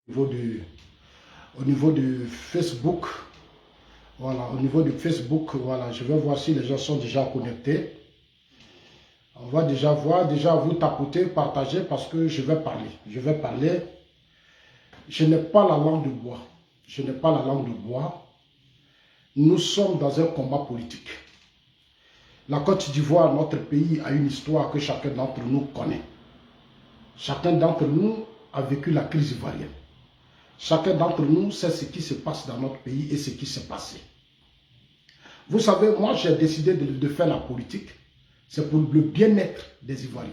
Au niveau du Facebook, voilà, au niveau du Facebook, voilà, je vais voir si les gens sont déjà connectés. On va déjà voir, déjà vous tapoter, partager parce que je vais parler. Je vais parler. Je n'ai pas la langue de bois. Je n'ai pas la langue de bois. Nous sommes dans un combat politique. La Côte d'Ivoire, notre pays, a une histoire que chacun d'entre nous connaît. Chacun d'entre nous a vécu la crise ivoirienne. Chacun d'entre nous sait ce qui se passe dans notre pays et ce qui s'est passé. Vous savez, moi j'ai décidé de faire la politique. C'est pour le bien-être des Ivoiriens.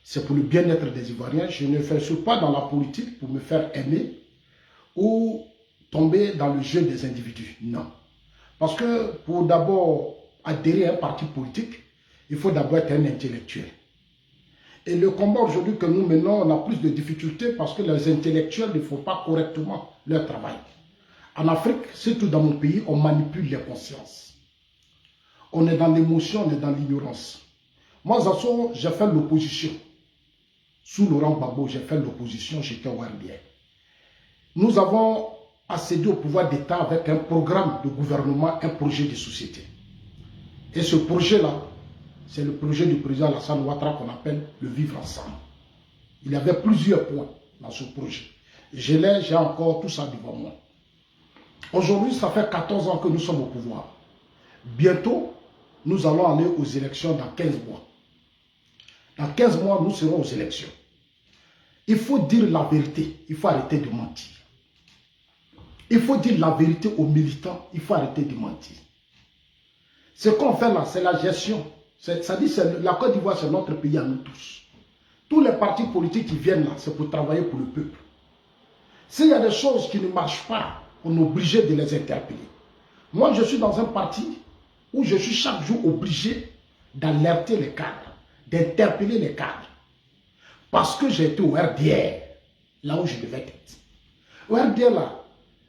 C'est pour le bien-être des Ivoiriens. Je ne suis pas dans la politique pour me faire aimer ou tomber dans le jeu des individus. Non. Parce que pour d'abord adhérer à un parti politique, il faut d'abord être un intellectuel. Et le combat aujourd'hui que nous menons, on a plus de difficultés parce que les intellectuels ne font pas correctement leur travail. En Afrique, surtout dans mon pays, on manipule les consciences. On est dans l'émotion, on est dans l'ignorance. Moi, Zasso, j'ai fait l'opposition. Sous Laurent Gbagbo, j'ai fait l'opposition, j'étais au RDR. Nous avons accédé au pouvoir d'État avec un programme de gouvernement, un projet de société. Et ce projet-là, c'est le projet du président Alassane Ouattara qu'on appelle le vivre ensemble. Il y avait plusieurs points dans ce projet. J'ai encore tout ça devant moi. Aujourd'hui, ça fait 14 ans que nous sommes au pouvoir. Bientôt, nous allons aller aux élections dans 15 mois. Dans 15 mois, nous serons aux élections. Il faut dire la vérité. Il faut arrêter de mentir. Il faut dire la vérité aux militants. Il faut arrêter de mentir. Ce qu'on fait là, c'est la gestion. Ça dit, la Côte d'Ivoire, c'est notre pays à nous tous. Tous les partis politiques qui viennent là, c'est pour travailler pour le peuple. S'il y a des choses qui ne marchent pas, on est obligé de les interpeller. Moi, je suis dans un parti où je suis chaque jour obligé d'alerter les cadres, d'interpeller les cadres. Parce que j'ai été au RDR, là où je devais être. Au RDR, là,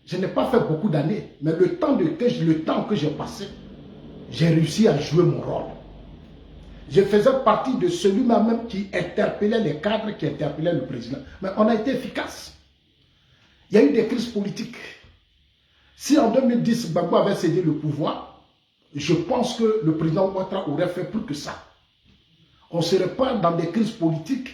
je n'ai pas fait beaucoup d'années, mais le temps que j'ai passé, j'ai réussi à jouer mon rôle. Je faisais partie de celui-là-même qui interpellait les cadres, qui interpellait le président. Mais on a été efficace. Il y a eu des crises politiques. Si en 2010, Gbagbo avait cédé le pouvoir, je pense que le président Ouattara aurait fait plus que ça. On ne serait pas dans des crises politiques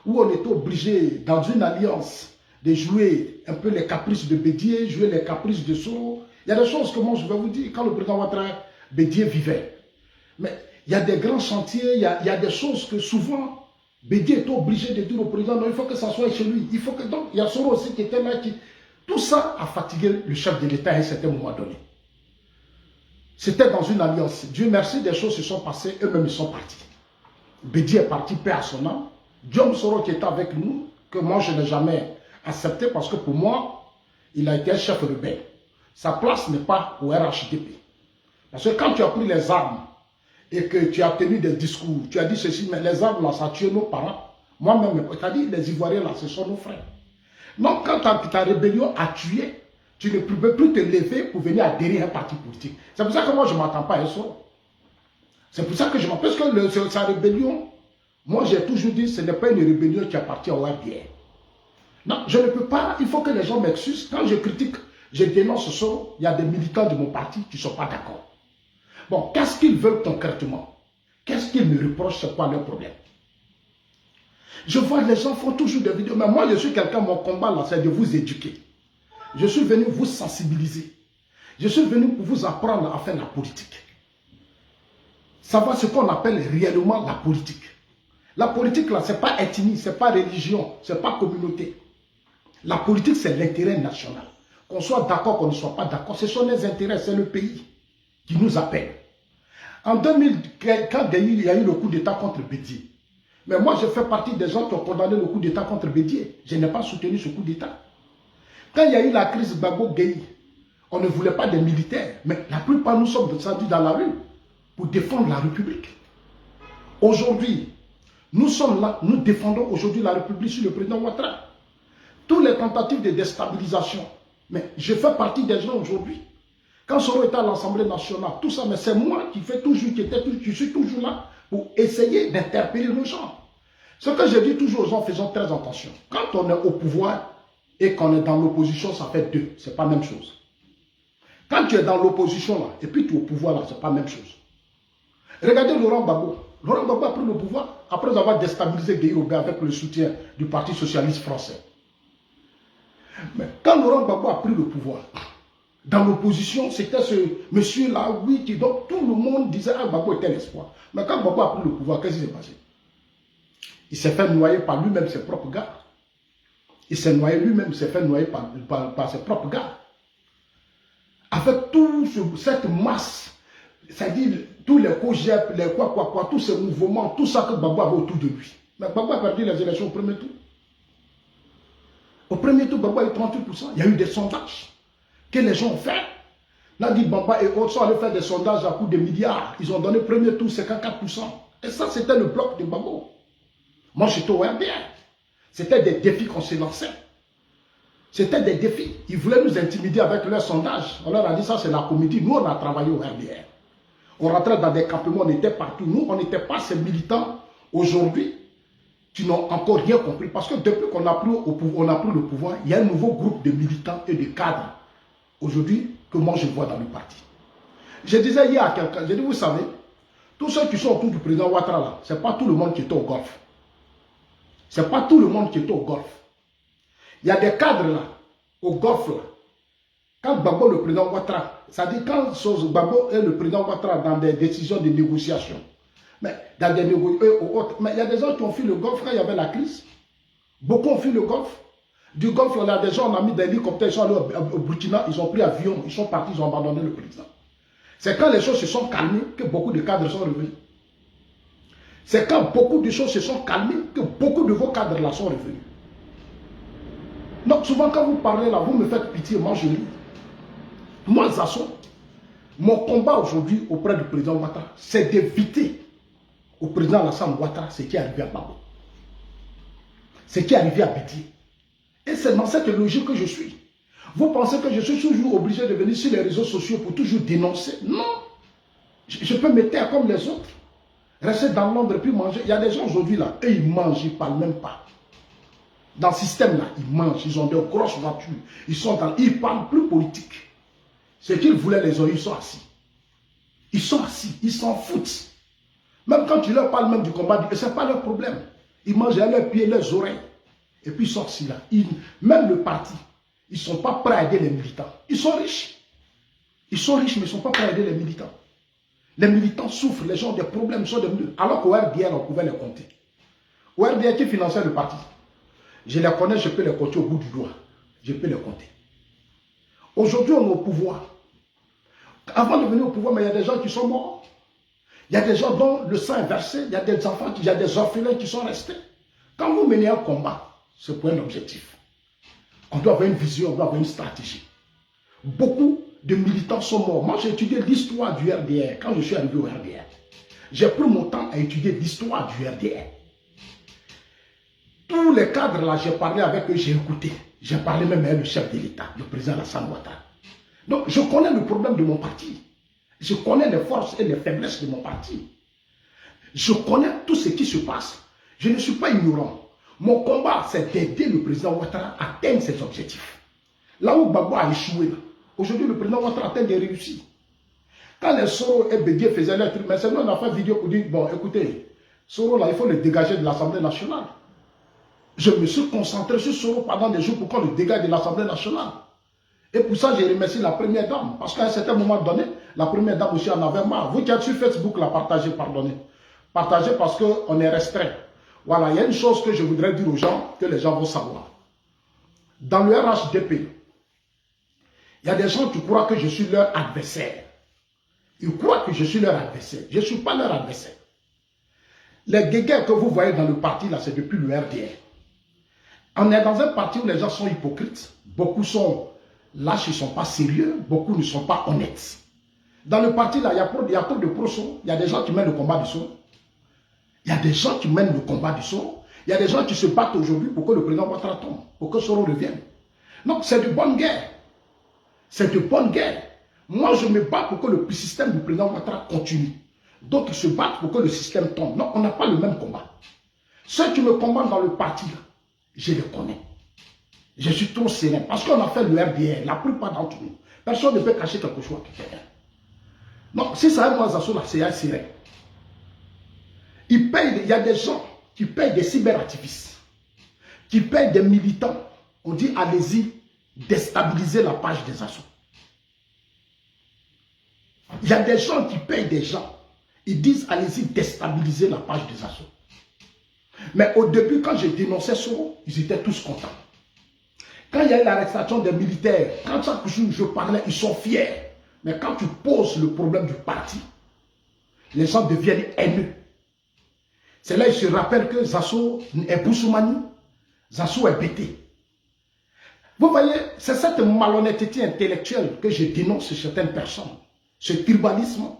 où on était obligé, dans une alliance, de jouer un peu les caprices de Bédié, jouer les caprices de Soro. Il y a des choses que moi je vais vous dire, quand le président Ouattara, Bédié vivait. Mais il y a des grands chantiers, il y a des choses que souvent, Bédié est obligé de dire au président, non, il faut que ça soit chez lui. Il faut que, donc, il y a Soro aussi qui était là, tout ça a fatigué le chef de l'État à un certain moment donné. C'était dans une alliance. Dieu merci, des choses se sont passées, eux-mêmes ils sont partis. Bédié est parti, paix à son âme. Diom Soro qui était avec nous, que moi je n'ai jamais accepté parce que pour moi, il a été un chef rebelle. Sa place n'est pas au RHDP. Parce que quand tu as pris les armes et que tu as tenu des discours, tu as dit ceci, mais les armes là, ça a tué nos parents. Moi-même, tu as dit, les Ivoiriens là, ce sont nos frères. Donc quand ta rébellion a tué, tu ne peux plus te lever pour venir adhérer à un parti politique. C'est pour ça que moi je ne m'attends pas à un sort. C'est pour ça que je m'attends, parce que sa rébellion, moi j'ai toujours dit, ce n'est pas une rébellion qui appartient au RDR. Non, je ne peux pas, il faut que les gens m'excusent. Quand je critique, je dénonce ce sort, il y a des militants de mon parti qui ne sont pas d'accord. Bon, qu'est-ce qu'ils veulent concrètement? Qu'est-ce qu'ils me reprochent? C'est quoi leur problème? Je vois les gens font toujours des vidéos, mais moi je suis quelqu'un, mon combat là, c'est de vous éduquer. Je suis venu vous sensibiliser. Je suis venu pour vous apprendre à faire la politique. Savoir ce qu'on appelle réellement la politique. La politique là, ce n'est pas ethnie, ce n'est pas religion, ce n'est pas communauté. La politique, c'est l'intérêt national. Qu'on soit d'accord, qu'on ne soit pas d'accord, ce sont les intérêts, c'est le pays qui nous appelle. En 2000, quand il y a eu le coup d'État contre Bédié, mais moi je fais partie des gens qui ont condamné le coup d'État contre Bédié. Je n'ai pas soutenu ce coup d'État. Quand il y a eu la crise Gbagbo-Gueye, on ne voulait pas des militaires, mais la plupart nous sommes descendus dans la rue pour défendre la République. Aujourd'hui, nous sommes là, nous défendons aujourd'hui la République sur le président Ouattara. Toutes les tentatives de déstabilisation, mais je fais partie des gens aujourd'hui. Quand Soro était à l'Assemblée nationale, tout ça, mais c'est moi qui suis toujours là pour essayer d'interpeller nos gens. Ce que je dis toujours aux gens, faisons très attention. Quand on est au pouvoir, et qu'on est dans l'opposition, ça fait deux. Ce n'est pas la même chose. Quand tu es dans l'opposition, là, et puis tu es au pouvoir, là, ce n'est pas la même chose. Regardez Laurent Gbagbo. Laurent Gbagbo a pris le pouvoir après avoir déstabilisé Guy Robert avec le soutien du Parti socialiste français. Mais quand Laurent Gbagbo a pris le pouvoir, dans l'opposition, c'était ce monsieur-là, oui, qui donc tout le monde disait ah, Gbagbo était l'espoir. Mais quand Gbagbo a pris le pouvoir, qu'est-ce qui s'est passé? Il s'est fait noyer par lui-même ses propres gars. Il s'est noyé lui-même, il s'est fait noyer par ses propres gars. Avec toute cette masse, c'est-à-dire tous les COGEP, les quoi, tous ces mouvements, tout ça que Gbagbo avait autour de lui. Mais Gbagbo a perdu les élections au premier tour. Au premier tour, Gbagbo a eu 38%. Il y a eu des sondages que les gens ont fait. Nadi Bamba et autres sont allés faire des sondages à coût de milliards. Ils ont donné premier tour 54%. Et ça, c'était le bloc de Gbagbo. Moi, j'étais au RDR. C'était des défis qu'on s'est lancés. C'était des défis. Ils voulaient nous intimider avec leurs sondages. On leur a dit ça, c'est la comédie. Nous, on a travaillé au RDR. On rentrait dans des campements, on était partout. Nous, on n'était pas ces militants aujourd'hui qui n'ont encore rien compris. Parce que depuis qu'on a pris le pouvoir, il y a un nouveau groupe de militants et de cadres aujourd'hui que moi je vois dans le parti. Je disais hier à quelqu'un, j'ai dit, vous savez, tous ceux qui sont autour du président Ouattara, ce n'est pas tout le monde qui est au Golfe. Ce n'est pas tout le monde qui est au Golfe. Il y a des cadres là, au Golfe là. Quand Gbagbo, le président Ouattara, ça dit quand Gbagbo et le président Ouattara dans des décisions de négociation, mais dans des négociations, mais il y a des gens qui ont fui le Golfe quand il y avait la crise. Beaucoup ont fui le Golfe. Du Golfe, il y a des gens, on a mis des hélicoptères, ils sont allés au Burkina, ils ont pris avion, ils sont partis, ils ont abandonné le président. C'est quand les choses se sont calmées que beaucoup de cadres sont revenus. C'est quand beaucoup de choses se sont calmées que beaucoup de vos cadres là sont revenus. Donc souvent quand vous parlez là, vous me faites pitié, moi je lis. Moi, Zasson, mon combat aujourd'hui auprès du président Ouattara, c'est d'éviter au président Alassane Ouattara ce qui est arrivé à Babo. Ce qui est arrivé à Bédié. Et c'est dans cette logique que je suis. Vous pensez que je suis toujours obligé de venir sur les réseaux sociaux pour toujours dénoncer? Non. Je peux me taire comme les autres. Rester dans l'ombre et puis manger. Il y a des gens aujourd'hui là, eux ils mangent, ils ne parlent même pas. Dans ce système là, ils mangent, ils ont de grosses voitures. Ils ne parlent plus politique. Ce qu'ils voulaient les oreilles, ils sont assis. Ils sont assis, ils s'en foutent. Même quand tu leur parles même du combat, ce n'est pas leur problème. Ils mangent à leurs pieds, leurs oreilles. Et puis ils sortent là. Même le parti, ils ne sont pas prêts à aider les militants. Ils sont riches. Ils sont riches, mais ils ne sont pas prêts à aider les militants. Les militants souffrent, les gens ont des problèmes. Alors qu'au RDR, on pouvait les compter. Au RDR qui finançait le parti, je les connais, je peux les compter au bout du doigt. Je peux les compter. Aujourd'hui, on est au pouvoir. Avant de venir au pouvoir, mais il y a des gens qui sont morts. Il y a des gens dont le sang est versé. Il y a des enfants, il y a des orphelins qui sont restés. Quand vous menez un combat, c'est pour un objectif. On doit avoir une vision, on doit avoir une stratégie. Beaucoup de militants sont morts. Moi, j'ai étudié l'histoire du RDR. Quand je suis arrivé au RDR, j'ai pris mon temps à étudier l'histoire du RDR. Tous les cadres là, j'ai parlé avec eux, j'ai écouté. J'ai parlé même avec le chef de l'État, le président Alassane Ouattara. Donc, je connais le problème de mon parti. Je connais les forces et les faiblesses de mon parti. Je connais tout ce qui se passe. Je ne suis pas ignorant. Mon combat, c'est d'aider le président Ouattara à atteindre ses objectifs. Là où Gbagbo a échoué, aujourd'hui, le président Ouattara atteint des réussites. Quand les Soro et Bédié faisaient leur truc, mais c'est nous, on a fait une vidéo pour dire, bon, écoutez, Soro, là, il faut le dégager de l'Assemblée nationale. Je me suis concentré sur Soro pendant des jours pour qu'on le dégage de l'Assemblée nationale. Et pour ça, j'ai remercié la première dame. Parce qu'à un certain moment donné, la première dame aussi en avait marre. Vous qui êtes sur Facebook, la partagez, pardonnez. Partagez parce qu'on est restreint. Voilà, il y a une chose que je voudrais dire aux gens, que les gens vont savoir. Dans le RHDP, il y a des gens qui croient que je suis leur adversaire. Ils croient que je suis leur adversaire. Je ne suis pas leur adversaire. Les guéguerres que vous voyez dans le parti, là, c'est depuis le RDR. On est dans un parti où les gens sont hypocrites. Beaucoup sont lâches, ils ne sont pas sérieux. Beaucoup ne sont pas honnêtes. Dans le parti, là, il y a trop de pros. Il y a des gens qui mènent le combat du Soro. Il y a des gens qui mènent le combat du Soro. Il y a des gens qui se battent aujourd'hui pour que le président Ouattara tombe, pour que Soro revienne. Donc, c'est de bonne guerre. C'est de bonne guerre. Moi, je me bats pour que le système du président Ouattara continue. D'autres se battent pour que le système tombe. Non, on n'a pas le même combat. Ceux qui me combattent dans le parti, là, je les connais. Je suis trop serein. Parce qu'on a fait le RDR, la plupart d'entre nous. Personne ne peut cacher quelque chose à quelqu'un. Non, si ça est moi, Zasso, là, c'est un serein. Il y a des gens qui payent des cyberactivistes, qui payent des militants. On dit, allez-y, déstabiliser la page des assauts. Il y a des gens qui payent des gens. Ils disent, allez-y, déstabiliser la page des assauts. Mais au début, quand j'ai dénoncé Soro, ils étaient tous contents. Quand il y a eu l'arrestation des militaires, quand chaque jour je parlais, ils sont fiers. Mais quand tu poses le problème du parti, les gens deviennent haineux. C'est là qu'ils se rappellent que Zasso est Boussoumani, Zasso est Bété. Vous voyez, c'est cette malhonnêteté intellectuelle que je dénonce chez certaines personnes. Ce tribalisme,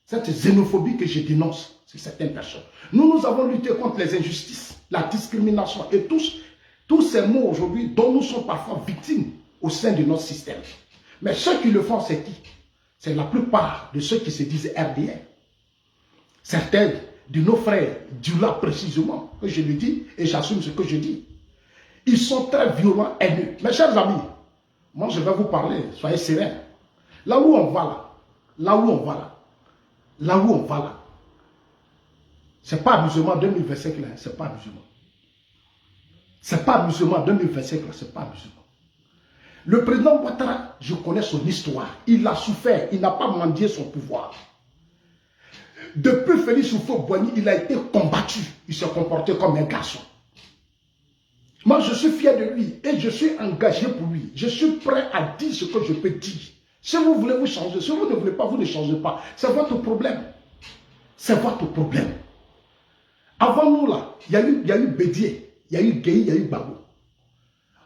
cette xénophobie que je dénonce chez certaines personnes. Nous avons lutté contre les injustices, la discrimination et tous ces mots aujourd'hui dont nous sommes parfois victimes au sein de notre système. Mais ceux qui le font, c'est qui? C'est la plupart de ceux qui se disent RDR. Certains de nos frères, Dula précisément, que je le dis et j'assume ce que je dis. Ils sont très violents, haineux. Mes chers amis, moi je vais vous parler, soyez sereins. Là où on va là, là où on va là, là où on va là, c'est pas musulman 2025 là, c'est pas musulman. C'est pas musulman 2025 là, c'est pas musulman. Le président Ouattara, je connais son histoire. Il a souffert, il n'a pas mendié son pouvoir. Depuis Félix Houphouët-Boigny, il a été combattu. Il s'est comporté comme un garçon. Moi, je suis fier de lui et je suis engagé pour lui. Je suis prêt à dire ce que je peux dire. Si vous voulez vous changer, si vous ne voulez pas, vous ne changez pas. C'est votre problème. C'est votre problème. Avant nous, là, il y a eu Bédier, il y a eu Gueye, il y a eu Gbagbo.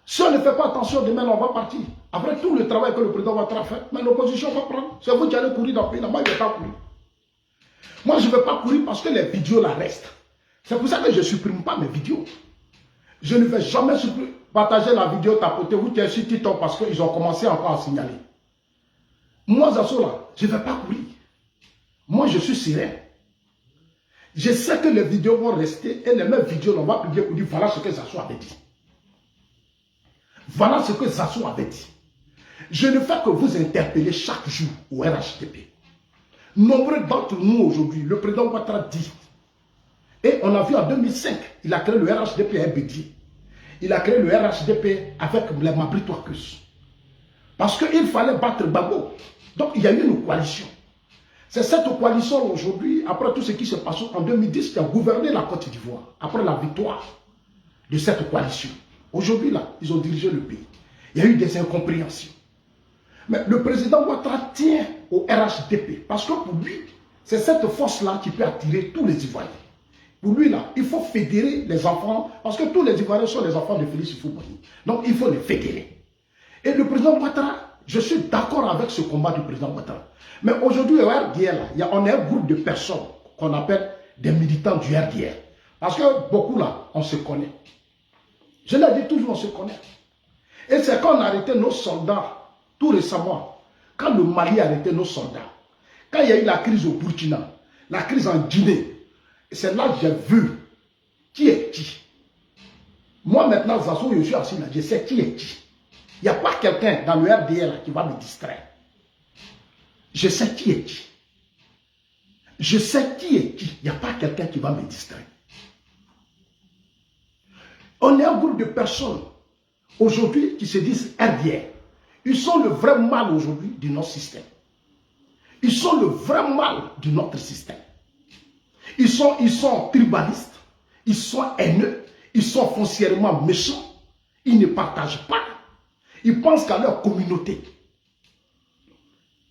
Si on ne fait pas attention, demain, on va partir. Après tout le travail que le président Ouattara fait, mais l'opposition va prendre. C'est vous qui allez courir dans le pays. Moi, je ne vais pas courir. Moi, je ne vais pas courir parce que les vidéos là restent. C'est pour ça que je ne supprime pas mes vidéos. Je ne vais jamais partager la vidéo tapotée. Vous êtes sur TikTok parce qu'ils ont commencé encore à signaler. Moi, Zasso là, je ne vais pas courir. Moi, je suis serein. Je sais que les vidéos vont rester et les mêmes vidéos, on va publier pour dire voilà ce que Zasso avait dit. Voilà ce que Zasso avait dit. Je ne fais que vous interpeller chaque jour au RHDP. Nombreux d'entre nous aujourd'hui, le président Ouattara dit, et on a vu en 2005, il a créé le RHDP à Bédier. Il a créé le RHDP avec les Mabritoakus. Parce qu'il fallait battre Gbagbo. Donc il y a eu une coalition. C'est cette coalition aujourd'hui, après tout ce qui se passe en 2010, qui a gouverné la Côte d'Ivoire, après la victoire de cette coalition. Aujourd'hui, là, ils ont dirigé le pays. Il y a eu des incompréhensions. Mais le président Ouattara tient au RHDP, parce que pour lui, c'est cette force-là qui peut attirer tous les Ivoiriens. Pour lui, là, il faut fédérer les enfants, parce que tous les Ivoiriens sont les enfants de Félix Houphouët-Boigny. Donc, il faut les fédérer. Et le président Ouattara, je suis d'accord avec ce combat du président Ouattara. Mais aujourd'hui, au RDR, on est un groupe de personnes qu'on appelle des militants du RDR. Parce que beaucoup, là, on se connaît. Je l'ai dit toujours, on se connaît. Et c'est quand on a arrêté nos soldats, tout récemment, quand le Mali a arrêté nos soldats, quand il y a eu la crise au Burkina, la crise en Guinée, c'est là que j'ai vu qui est qui. Moi maintenant, Zasso, je suis assis là, je sais qui est qui. Il n'y a pas quelqu'un dans le RDR là, qui va me distraire. Je sais qui est qui. Je sais qui est qui. Il n'y a pas quelqu'un qui va me distraire. On est un groupe de personnes aujourd'hui qui se disent RDR. Ils sont le vrai mal aujourd'hui de notre système. Ils sont le vrai mal de notre système. Ils sont tribalistes, ils sont haineux, ils sont foncièrement méchants. Ils ne partagent pas. Ils pensent qu'à leur communauté.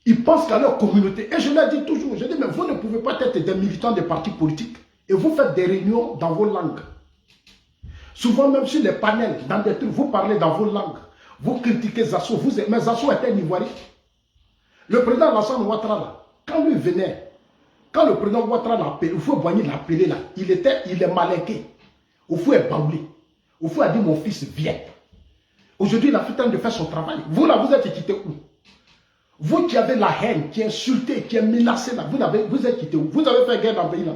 Ils pensent qu'à leur communauté. Et je l'ai dit toujours, je dis, mais vous ne pouvez pas être des militants des partis politiques et vous faites des réunions dans vos langues. Souvent même sur les panels, dans des trucs, vous parlez dans vos langues. Vous critiquez Zasso, mais Zasso était un Ivoirien. Le président Alassane Ouattara, quand lui venait, quand le président Ouattara l'a appelé, Houphouët-Boigny l'a appelé là, il est malinqué. Houphouët est baoulé. Houphouët a dit mon fils viens. Aujourd'hui, il a fait temps de faire son travail. Vous là, vous êtes quitté où? Vous qui avez la haine, qui insultez, qui est menacé là, vous êtes quitté où? Vous avez fait guerre dans le pays là.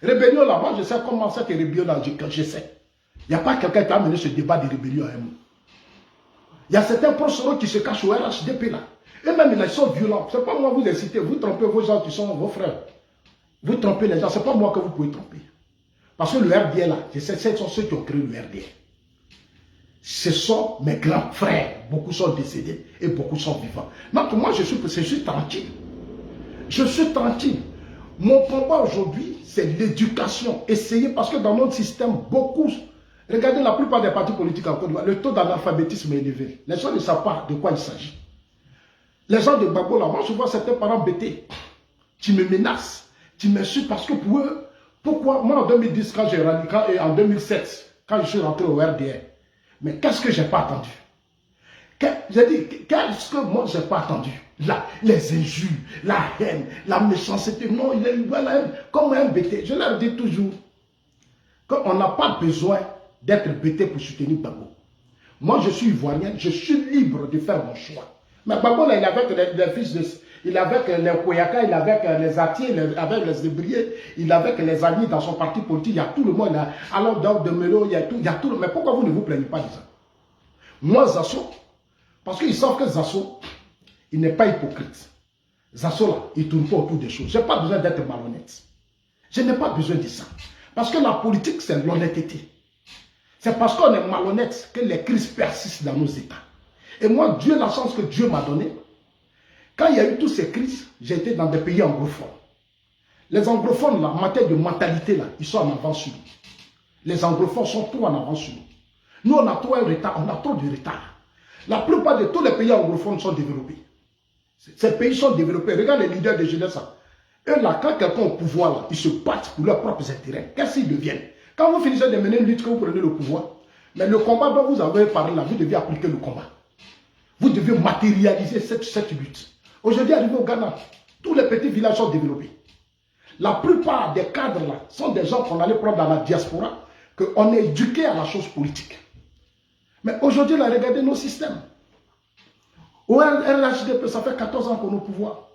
Rébellion là, moi je sais comment cette rébellion là, je sais. Il n'y a pas quelqu'un qui a mené ce débat de rébellion à un mot. Il y a certains professeurs qui se cachent au RHDP là. Et même ils sont violents. Ce n'est pas moi vous inciter. Vous trompez vos gens qui sont vos frères. Vous trompez les gens. Ce n'est pas moi que vous pouvez tromper. Parce que le RDL là, ce sont ceux qui ont créé le RDL. Ce sont mes grands frères. Beaucoup sont décédés et beaucoup sont vivants. Donc moi je suis tranquille. Je suis tranquille. Mon combat aujourd'hui, c'est l'éducation. Essayez, parce que dans notre système, beaucoup... Regardez la plupart des partis politiques en Côte d'Ivoire, le taux d'analphabétisme est élevé. Les gens ne savent pas de quoi il s'agit. Les gens de Gbagbo, là, moi je vois certains parents bêtés. Tu me menaces, tu m'insultes parce que pour eux, pourquoi moi en 2010, quand j'ai radical, et en 2007, quand je suis rentré au RDR, mais qu'est-ce que j'ai pas attendu? J'ai dit, qu'est-ce que moi j'ai pas attendu? Là, les injures, la haine, la méchanceté, non, il est la haine, comme un bêté. Je leur dis toujours qu'on n'a pas besoin d'être bêté pour soutenir Gbagbo. Moi, je suis ivoirien, je suis libre de faire mon choix. Mais Gbagbo, là, il est avec les fils de... Il est avec les Koyaka, il est avec les Atiers, avec les Zébriers, il est avec les amis dans son parti politique, il y a tout le monde là. Alors, dans de Melo, il y a tout le monde. Mais pourquoi vous ne vous plaignez pas de ça? Moi, Zasso, parce qu'ils savent que Zasso, il n'est pas hypocrite. Zasso, là, il ne tourne pas autour des choses. Je n'ai pas besoin d'être malhonnête. Je n'ai pas besoin de ça. Parce que la politique, c'est l'honnêteté. C'est parce qu'on est malhonnête que les crises persistent dans nos États. Et moi, Dieu, la chance que Dieu m'a donnée, quand il y a eu toutes ces crises, j'ai été dans des pays anglophones. Les anglophones, là, en matière de mentalité, là, ils sont en avance sur nous. Les anglophones sont trop en avance sur nous. Nous, on a trop de retard, on a trop de retard. La plupart de tous les pays anglophones sont développés. Ces pays sont développés. Regarde les leaders de jeunesse. Eux, là, quand quelqu'un est au pouvoir, là, ils se battent pour leurs propres intérêts. Qu'est-ce qu'ils deviennent? Quand vous finissez de mener une lutte, que vous prenez le pouvoir, mais le combat dont vous avez parlé là, vous devez appliquer le combat. Vous devez matérialiser cette lutte. Aujourd'hui, arrivé au Ghana, tous les petits villages sont développés. La plupart des cadres là sont des gens qu'on allait prendre dans la diaspora, qu'on est éduqués à la chose politique. Mais aujourd'hui, là, regardez nos systèmes. Au RHDP, ça fait 14 ans qu'on est au pouvoir.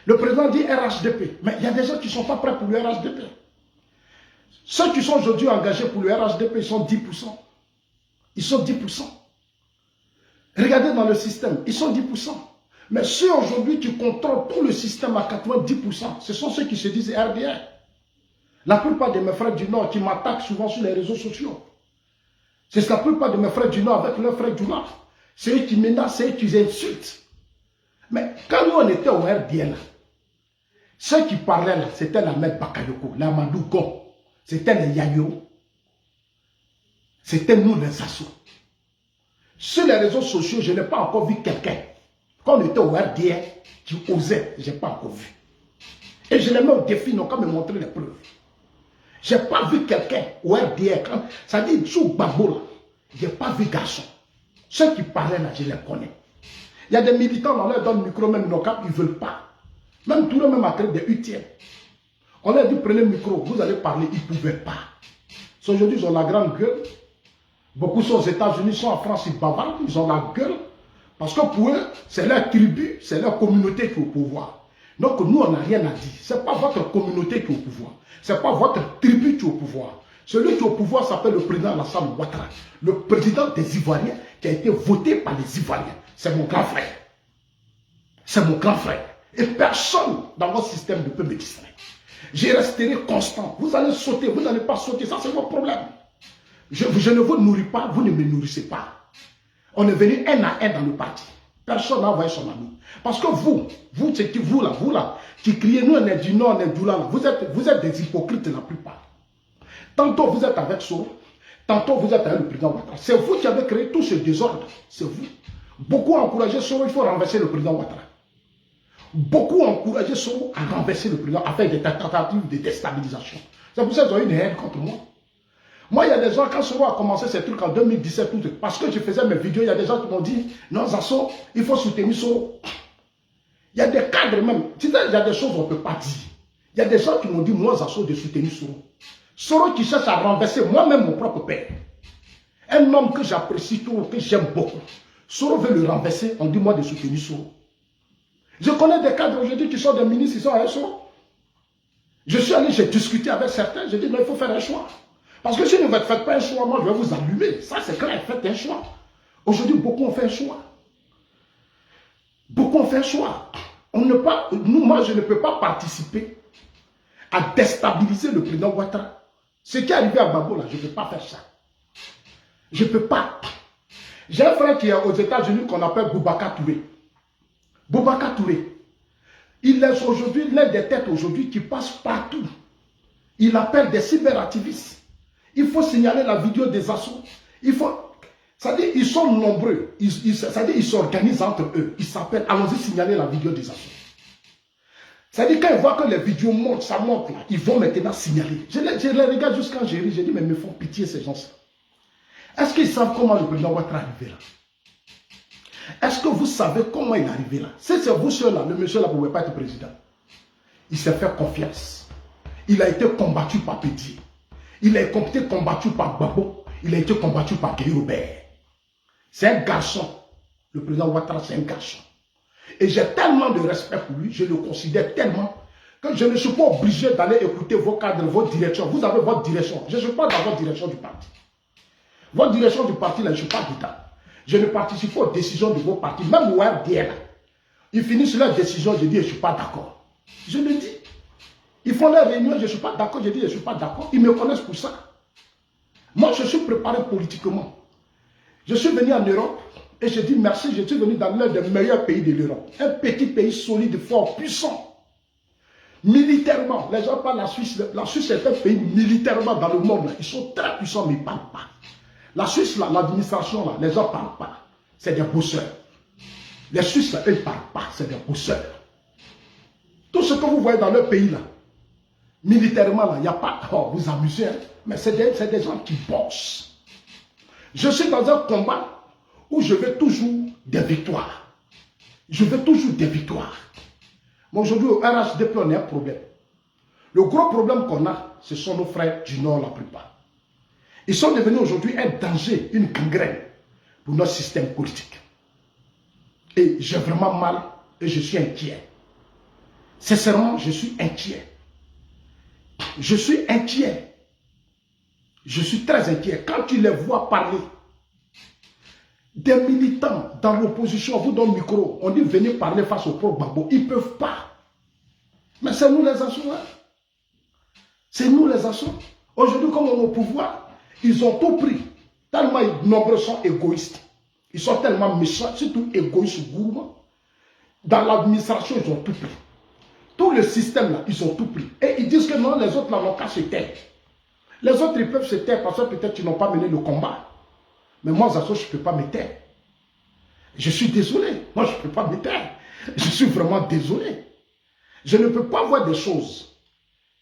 Le président dit RHDP, mais il y a des gens qui ne sont pas prêts pour le RHDP. Ceux qui sont aujourd'hui engagés pour le RHDP, ils sont 10%. Ils sont 10%. Regardez dans le système, ils sont 10%. Mais ceux aujourd'hui qui contrôlent tout le système à 90%, ce sont ceux qui se disent RDR. La plupart de mes frères du Nord qui m'attaquent souvent sur les réseaux sociaux. C'est la plupart de mes frères du Nord avec leurs frères du Nord. C'est eux qui menacent, c'est eux qui insultent. Mais quand nous on était au RDL, ceux qui parlaient là, c'était la Mec Bakayoko, la Madougon, c'était les Yayo, c'était nous les Assauts. Sur les réseaux sociaux, je n'ai pas encore vu quelqu'un, quand on était au RDR, qui osait, je n'ai pas encore vu. Et je les mets au défi, non, quand me montrer les preuves. Je n'ai pas vu quelqu'un au RDR, ça dit sous Gbagbo là, je n'ai pas vu garçon. Ceux qui parlaient là, je les connais. Il y a des militants, on leur donne le micro, même nos caps, ils ne veulent pas. Même tout le monde a créé des UTM. On leur dit, prenez le micro, vous allez parler, ils ne pouvaient pas. Aujourd'hui, ils ont la grande gueule. Beaucoup sont aux États-Unis, sont en France, ils bavardent, ils ont la gueule. Parce que pour eux, c'est leur tribu, c'est leur communauté qui est au pouvoir. Donc nous, on n'a rien à dire. Ce n'est pas votre communauté qui est au pouvoir. Ce n'est pas votre tribu qui est au pouvoir. Celui qui est au pouvoir s'appelle le président Alassane Ouattara. Le président des Ivoiriens qui a été voté par les Ivoiriens. C'est mon grand frère. C'est mon grand frère. Et personne dans votre système ne peut me distraire. Je resterai constant. Vous allez sauter, vous n'allez pas sauter. Ça, c'est votre problème. Je ne vous nourris pas, vous ne me nourrissez pas. On est venu un à un dans le parti. Personne n'a envoyé son ami. Parce que vous là, qui criez, nous on est du Nord, on est du là, vous êtes des hypocrites la plupart. Tantôt vous êtes avec Soro, tantôt vous êtes avec le président Ouattara. C'est vous qui avez créé tout ce désordre. C'est vous. Beaucoup ont encouragé Soro, il faut renverser le président Ouattara. Beaucoup ont encouragé Soro à renverser le président, à faire des tentatives de déstabilisation. C'est pour ça qu'ils ont eu une haine contre moi. Moi, il y a des gens, quand Soro a commencé ces trucs en 2017, parce que je faisais mes vidéos, il y a des gens qui m'ont dit, non, Zasso, il faut soutenir Soro. Il y a des cadres même, il y a des choses qu'on ne peut pas dire. Il y a des gens qui m'ont dit, moi, Zasso, de soutenir Soro. Soro qui cherche à renverser moi-même mon propre père. Un homme que j'apprécie trop, que j'aime beaucoup. Soro veut le renverser, on dit moi de soutenir Soro. Je connais des cadres aujourd'hui qui sont des ministres, ils sont à Soro. Je suis allé, j'ai discuté avec certains, j'ai dit, non, il faut faire un choix. Parce que si vous ne faites pas un choix, moi je vais vous allumer. Ça c'est clair, faites un choix. Aujourd'hui, beaucoup ont fait un choix. Beaucoup ont fait un choix. Moi, je ne peux pas participer à déstabiliser le président Ouattara. Ce qui est arrivé à Gbagbo, là, je ne peux pas faire ça. Je ne peux pas. J'ai un frère qui est aux États-Unis qu'on appelle Boubacar Touré. Boubacar Touré. Il est aujourd'hui l'un des têtes aujourd'hui qui passe partout. Il appelle des cyberactivistes. Il faut signaler la vidéo des assauts. C'est-à-dire, ils sont nombreux. C'est-à-dire, ils s'organisent entre eux. Ils s'appellent, allons-y signaler la vidéo des assauts. C'est-à-dire, quand ils voient que les vidéos montent, ça monte là, ils vont maintenant signaler. Je les regarde jusqu'à Algérie, j'ai dit, mais ils me font pitié ces gens-là. Est-ce qu'ils savent comment le président Ouattara est arrivé là? Est-ce que vous savez comment il est arrivé là? Si c'est vous seul là, le monsieur là ne pouvait pas être président. Il s'est fait confiance. Il a été combattu par Pédier. Il a été combattu par Gbagbo. Il a été combattu par Guy Robert. C'est un garçon. Le président Ouattara, c'est un garçon. Et j'ai tellement de respect pour lui, je le considère tellement que je ne suis pas obligé d'aller écouter vos cadres, vos directions. Vous avez votre direction. Je ne suis pas dans votre direction du parti. Votre direction du parti, là, je ne suis pas dedans. Je ne participe pas aux décisions de vos partis. Même au RDL, ils finissent leurs décisions, je dis, je ne suis pas d'accord. Je le dis. Ils font leurs réunions, je ne suis pas d'accord, je dis, je ne suis pas d'accord. Ils me connaissent pour ça. Moi, je suis préparé politiquement. Je suis venu en Europe et je dis merci, je suis venu dans l'un des meilleurs pays de l'Europe. Un petit pays solide, fort, puissant. Militairement, les gens parlent de la Suisse. La Suisse est un pays militairement dans le monde. Là. Ils sont très puissants, mais ils ne parlent pas. La Suisse, l'administration, là, les gens ne parlent pas. C'est des bosseurs. Les Suisses, là, eux, ne parlent pas. C'est des bosseurs. Tout ce que vous voyez dans leur pays, là, militairement, là, il n'y a pas... Oh, vous amusez, hein? Mais c'est des gens qui bossent. Je suis dans un combat où je veux toujours des victoires. Je veux toujours des victoires. Mais aujourd'hui, au RHDP, on a un problème. Le gros problème qu'on a, ce sont nos frères du Nord, la plupart. Ils sont devenus aujourd'hui un danger, une gangrène pour notre système politique. Et j'ai vraiment mal et je suis inquiet. Sincèrement, je suis inquiet. Je suis inquiet. Je suis très inquiet. Quand tu les vois parler, des militants dans l'opposition, vous donnez le micro, on dit venez parler face au pauvre Gbagbo. Ils ne peuvent pas. Mais c'est nous les assauts. C'est nous les assauts. Aujourd'hui, comme on est au pouvoir, ils ont tout pris. Tellement nombreux sont égoïstes. Ils sont tellement méchants, surtout égoïstes, gourmands. Dans l'administration, ils ont tout pris. Tout le système là, ils ont tout pris. Et ils disent que non, les autres là n'ont qu'à se taire. Les autres, ils peuvent se taire parce que peut-être ils n'ont pas mené le combat. Mais moi, Zasso, je ne peux pas me taire. Je suis désolé. Moi, je ne peux pas me taire. Je suis vraiment désolé. Je ne peux pas voir des choses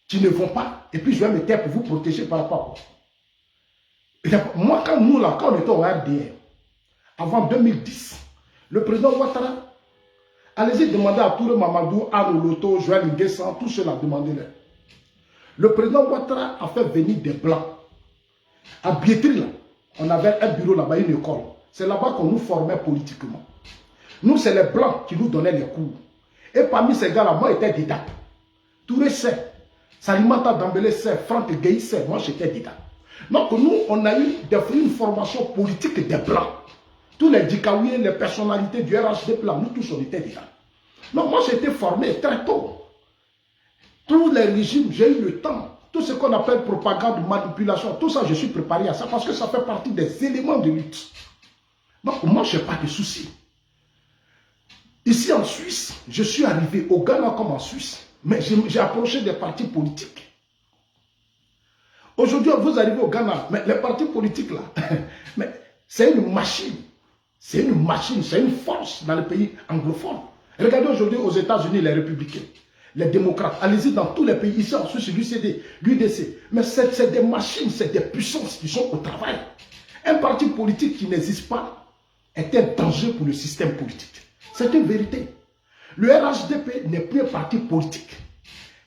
qui ne vont pas. Et puis, je vais me taire pour vous protéger par rapport à quoi. Moi, quand nous, là, quand on était au RDR, avant 2010, le président Ouattara, allez-y demander à Touré Mamadou, Arnaud Loto, Joël Nguessan, tous ceux-là, demandez-leur. Le président Ouattara a fait venir des Blancs. À Biétri, là, on avait un bureau là-bas, une école. C'est là-bas qu'on nous formait politiquement. Nous, c'est les Blancs qui nous donnaient les cours. Et parmi ces gars-là, moi, j'étais didacte. Touré sait. Salimata Dambélé sait. Franck Gueye sait. Moi, j'étais didacte. Donc, nous, on a eu une formation politique des Blancs. Tous les Dikaouiens, les personnalités du RHDP, là, nous tous, on était didactes. Donc, moi, j'ai été formé très tôt. Tous les régimes, j'ai eu le temps. Tout ce qu'on appelle propagande, manipulation, tout ça, je suis préparé à ça parce que ça fait partie des éléments de lutte. Donc, moi, je n'ai pas de soucis. Ici en Suisse, je suis arrivé au Ghana comme en Suisse, mais j'ai approché des partis politiques. Aujourd'hui, vous arrivez au Ghana, mais les partis politiques là, c'est une machine. C'est une machine, c'est une force dans les pays anglophones. Regardez aujourd'hui aux États-Unis les républicains. Les démocrates, allez-y dans tous les pays, ici en Suisse, l'UCD, l'UDC. Mais c'est des machines, c'est des puissances qui sont au travail. Un parti politique qui n'existe pas est un danger pour le système politique. C'est une vérité. Le RHDP n'est plus un parti politique.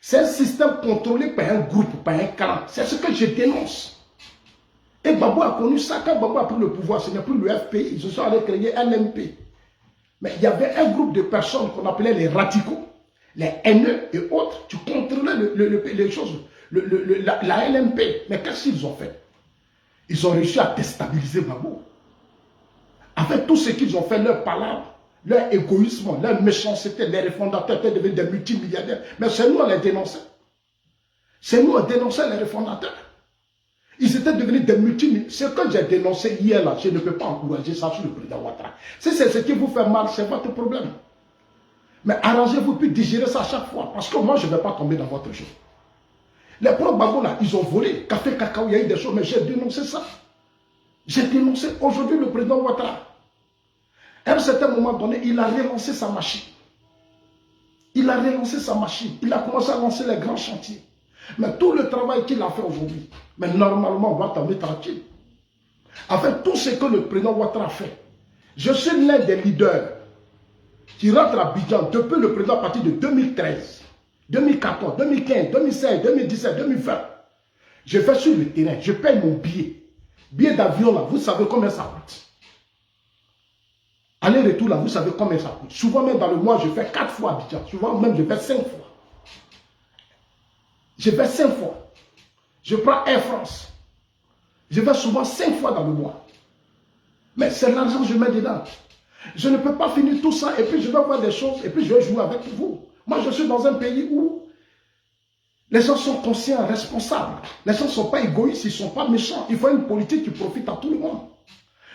C'est un système contrôlé par un groupe, par un clan. C'est ce que je dénonce. Et Gbagbo a connu ça. Quand Gbagbo a pris le pouvoir, ce n'est plus le FPI. Ils se sont allés créer LMP. Mais il y avait un groupe de personnes qu'on appelait les radicaux. Les haineux et autres, tu contrôlais les choses, la LMP. Mais qu'est-ce qu'ils ont fait? Ils ont réussi à déstabiliser Gbagbo. Avec tout ce qu'ils ont fait, leur palabre, leur égoïsme, leur méchanceté, les refondateurs étaient devenus des multimilliardaires. Mais c'est nous, on les dénonçait. C'est nous, on dénonçait les refondateurs. Ils étaient devenus des multimilliardaires. Ce que j'ai dénoncé hier, là, je ne peux pas encourager ça sur le président Ouattara. Si c'est ce qui vous fait mal, c'est votre problème. Mais arrangez-vous puis digérez ça à chaque fois. Parce que moi, je ne vais pas tomber dans votre jeu. Les pro-Gbagbo, là, ils ont volé. Café, cacao, il y a eu des choses, mais j'ai dénoncé ça. J'ai dénoncé aujourd'hui le président Ouattara. À un certain moment donné, il a relancé sa machine. Il a relancé sa machine. Il a commencé à lancer les grands chantiers. Mais tout le travail qu'il a fait aujourd'hui, mais normalement, on va tomber tranquille. Avec tout ce que le président Ouattara fait, je suis l'un des leaders qui rentre à Abidjan depuis le président à partir de 2013, 2014, 2015, 2016, 2017, 2020. Je vais sur le terrain, je paye mon billet. Billet d'avion là, vous savez combien ça coûte. Aller-retour là, vous savez combien ça coûte. Souvent même dans le mois, je fais 4 fois Abidjan. Souvent même, je fais 5 fois. Je fais 5 fois. Je prends Air France. Je vais souvent 5 fois dans le mois. Mais c'est l'argent que je mets dedans. Je ne peux pas finir tout ça et puis je vais voir des choses et puis je vais jouer avec vous. Moi, je suis dans un pays où les gens sont conscients, responsables. Les gens ne sont pas égoïstes, ils ne sont pas méchants. Il faut une politique qui profite à tout le monde.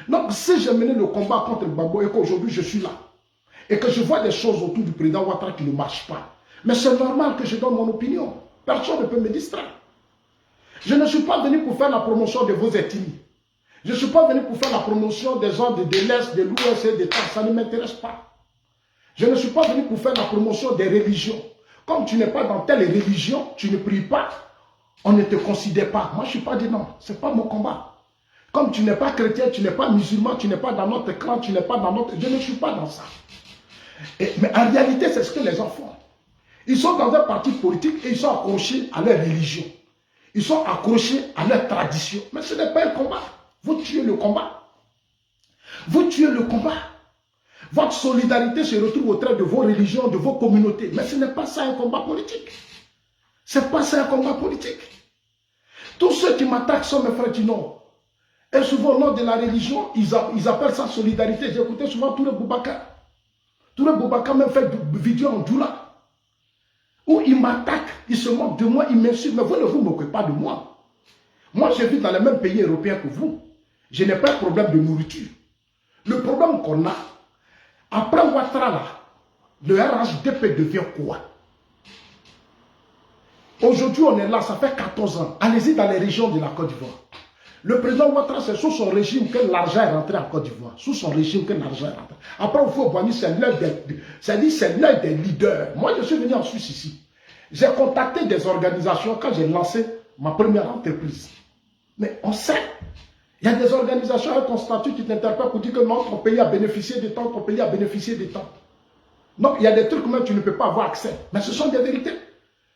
Donc, si j'ai mené le combat contre le Gbagbo et qu'aujourd'hui je suis là, et que je vois des choses autour du président Ouattara qui ne marchent pas, mais c'est normal que je donne mon opinion. Personne ne peut me distraire. Je ne suis pas venu pour faire la promotion de vos ethnies. Je ne suis pas venu pour faire la promotion des gens de l'Est, de l'Ouest et des temps. Ça ne m'intéresse pas. Je ne suis pas venu pour faire la promotion des religions. Comme tu n'es pas dans telle religion, tu ne pries pas, on ne te considère pas. Moi, je ne suis pas dedans. Ce n'est pas mon combat. Comme tu n'es pas chrétien, tu n'es pas musulman, tu n'es pas dans notre clan, tu n'es pas dans notre... Je ne suis pas dans ça. Mais en réalité, c'est ce que les gens font. Ils sont dans un parti politique et ils sont accrochés à leur religion. Ils sont accrochés à leur tradition. Mais ce n'est pas un combat. Vous tuez le combat. Vous tuez le combat. Votre solidarité se retrouve au trait de vos religions, de vos communautés. Mais ce n'est pas ça un combat politique. Ce n'est pas ça un combat politique. Tous ceux qui m'attaquent sont mes frères du Nord. Et souvent, au nom de la religion, ils appellent ça solidarité. J'ai écouté souvent Touré Boubacar. Touré Boubacar même fait des vidéos en Djoula. Où il m'attaque, il se moque de moi, il m'insulte. Mais vous ne vous moquez pas de moi. Moi, je vis dans les mêmes pays européens que vous. Je n'ai pas de problème de nourriture. Le problème qu'on a, après Ouattara, là, le RHDP devient quoi? Aujourd'hui, on est là, ça fait 14 ans. Allez-y dans les régions de la Côte d'Ivoire. Le président Ouattara, c'est sous son régime que l'argent est rentré en Côte d'Ivoire. Sous son régime que l'argent est rentré. Après, au Fouet-Boigny, c'est l'un des leaders. Moi, je suis venu en Suisse ici. J'ai contacté des organisations quand j'ai lancé ma première entreprise. Mais on sait. Il y a des organisations avec ton statut qui t'interpellent pour dire que notre pays a bénéficié de temps, ton pays a bénéficié de temps. Donc, il y a des trucs que tu ne peux pas avoir accès. Mais ce sont des vérités.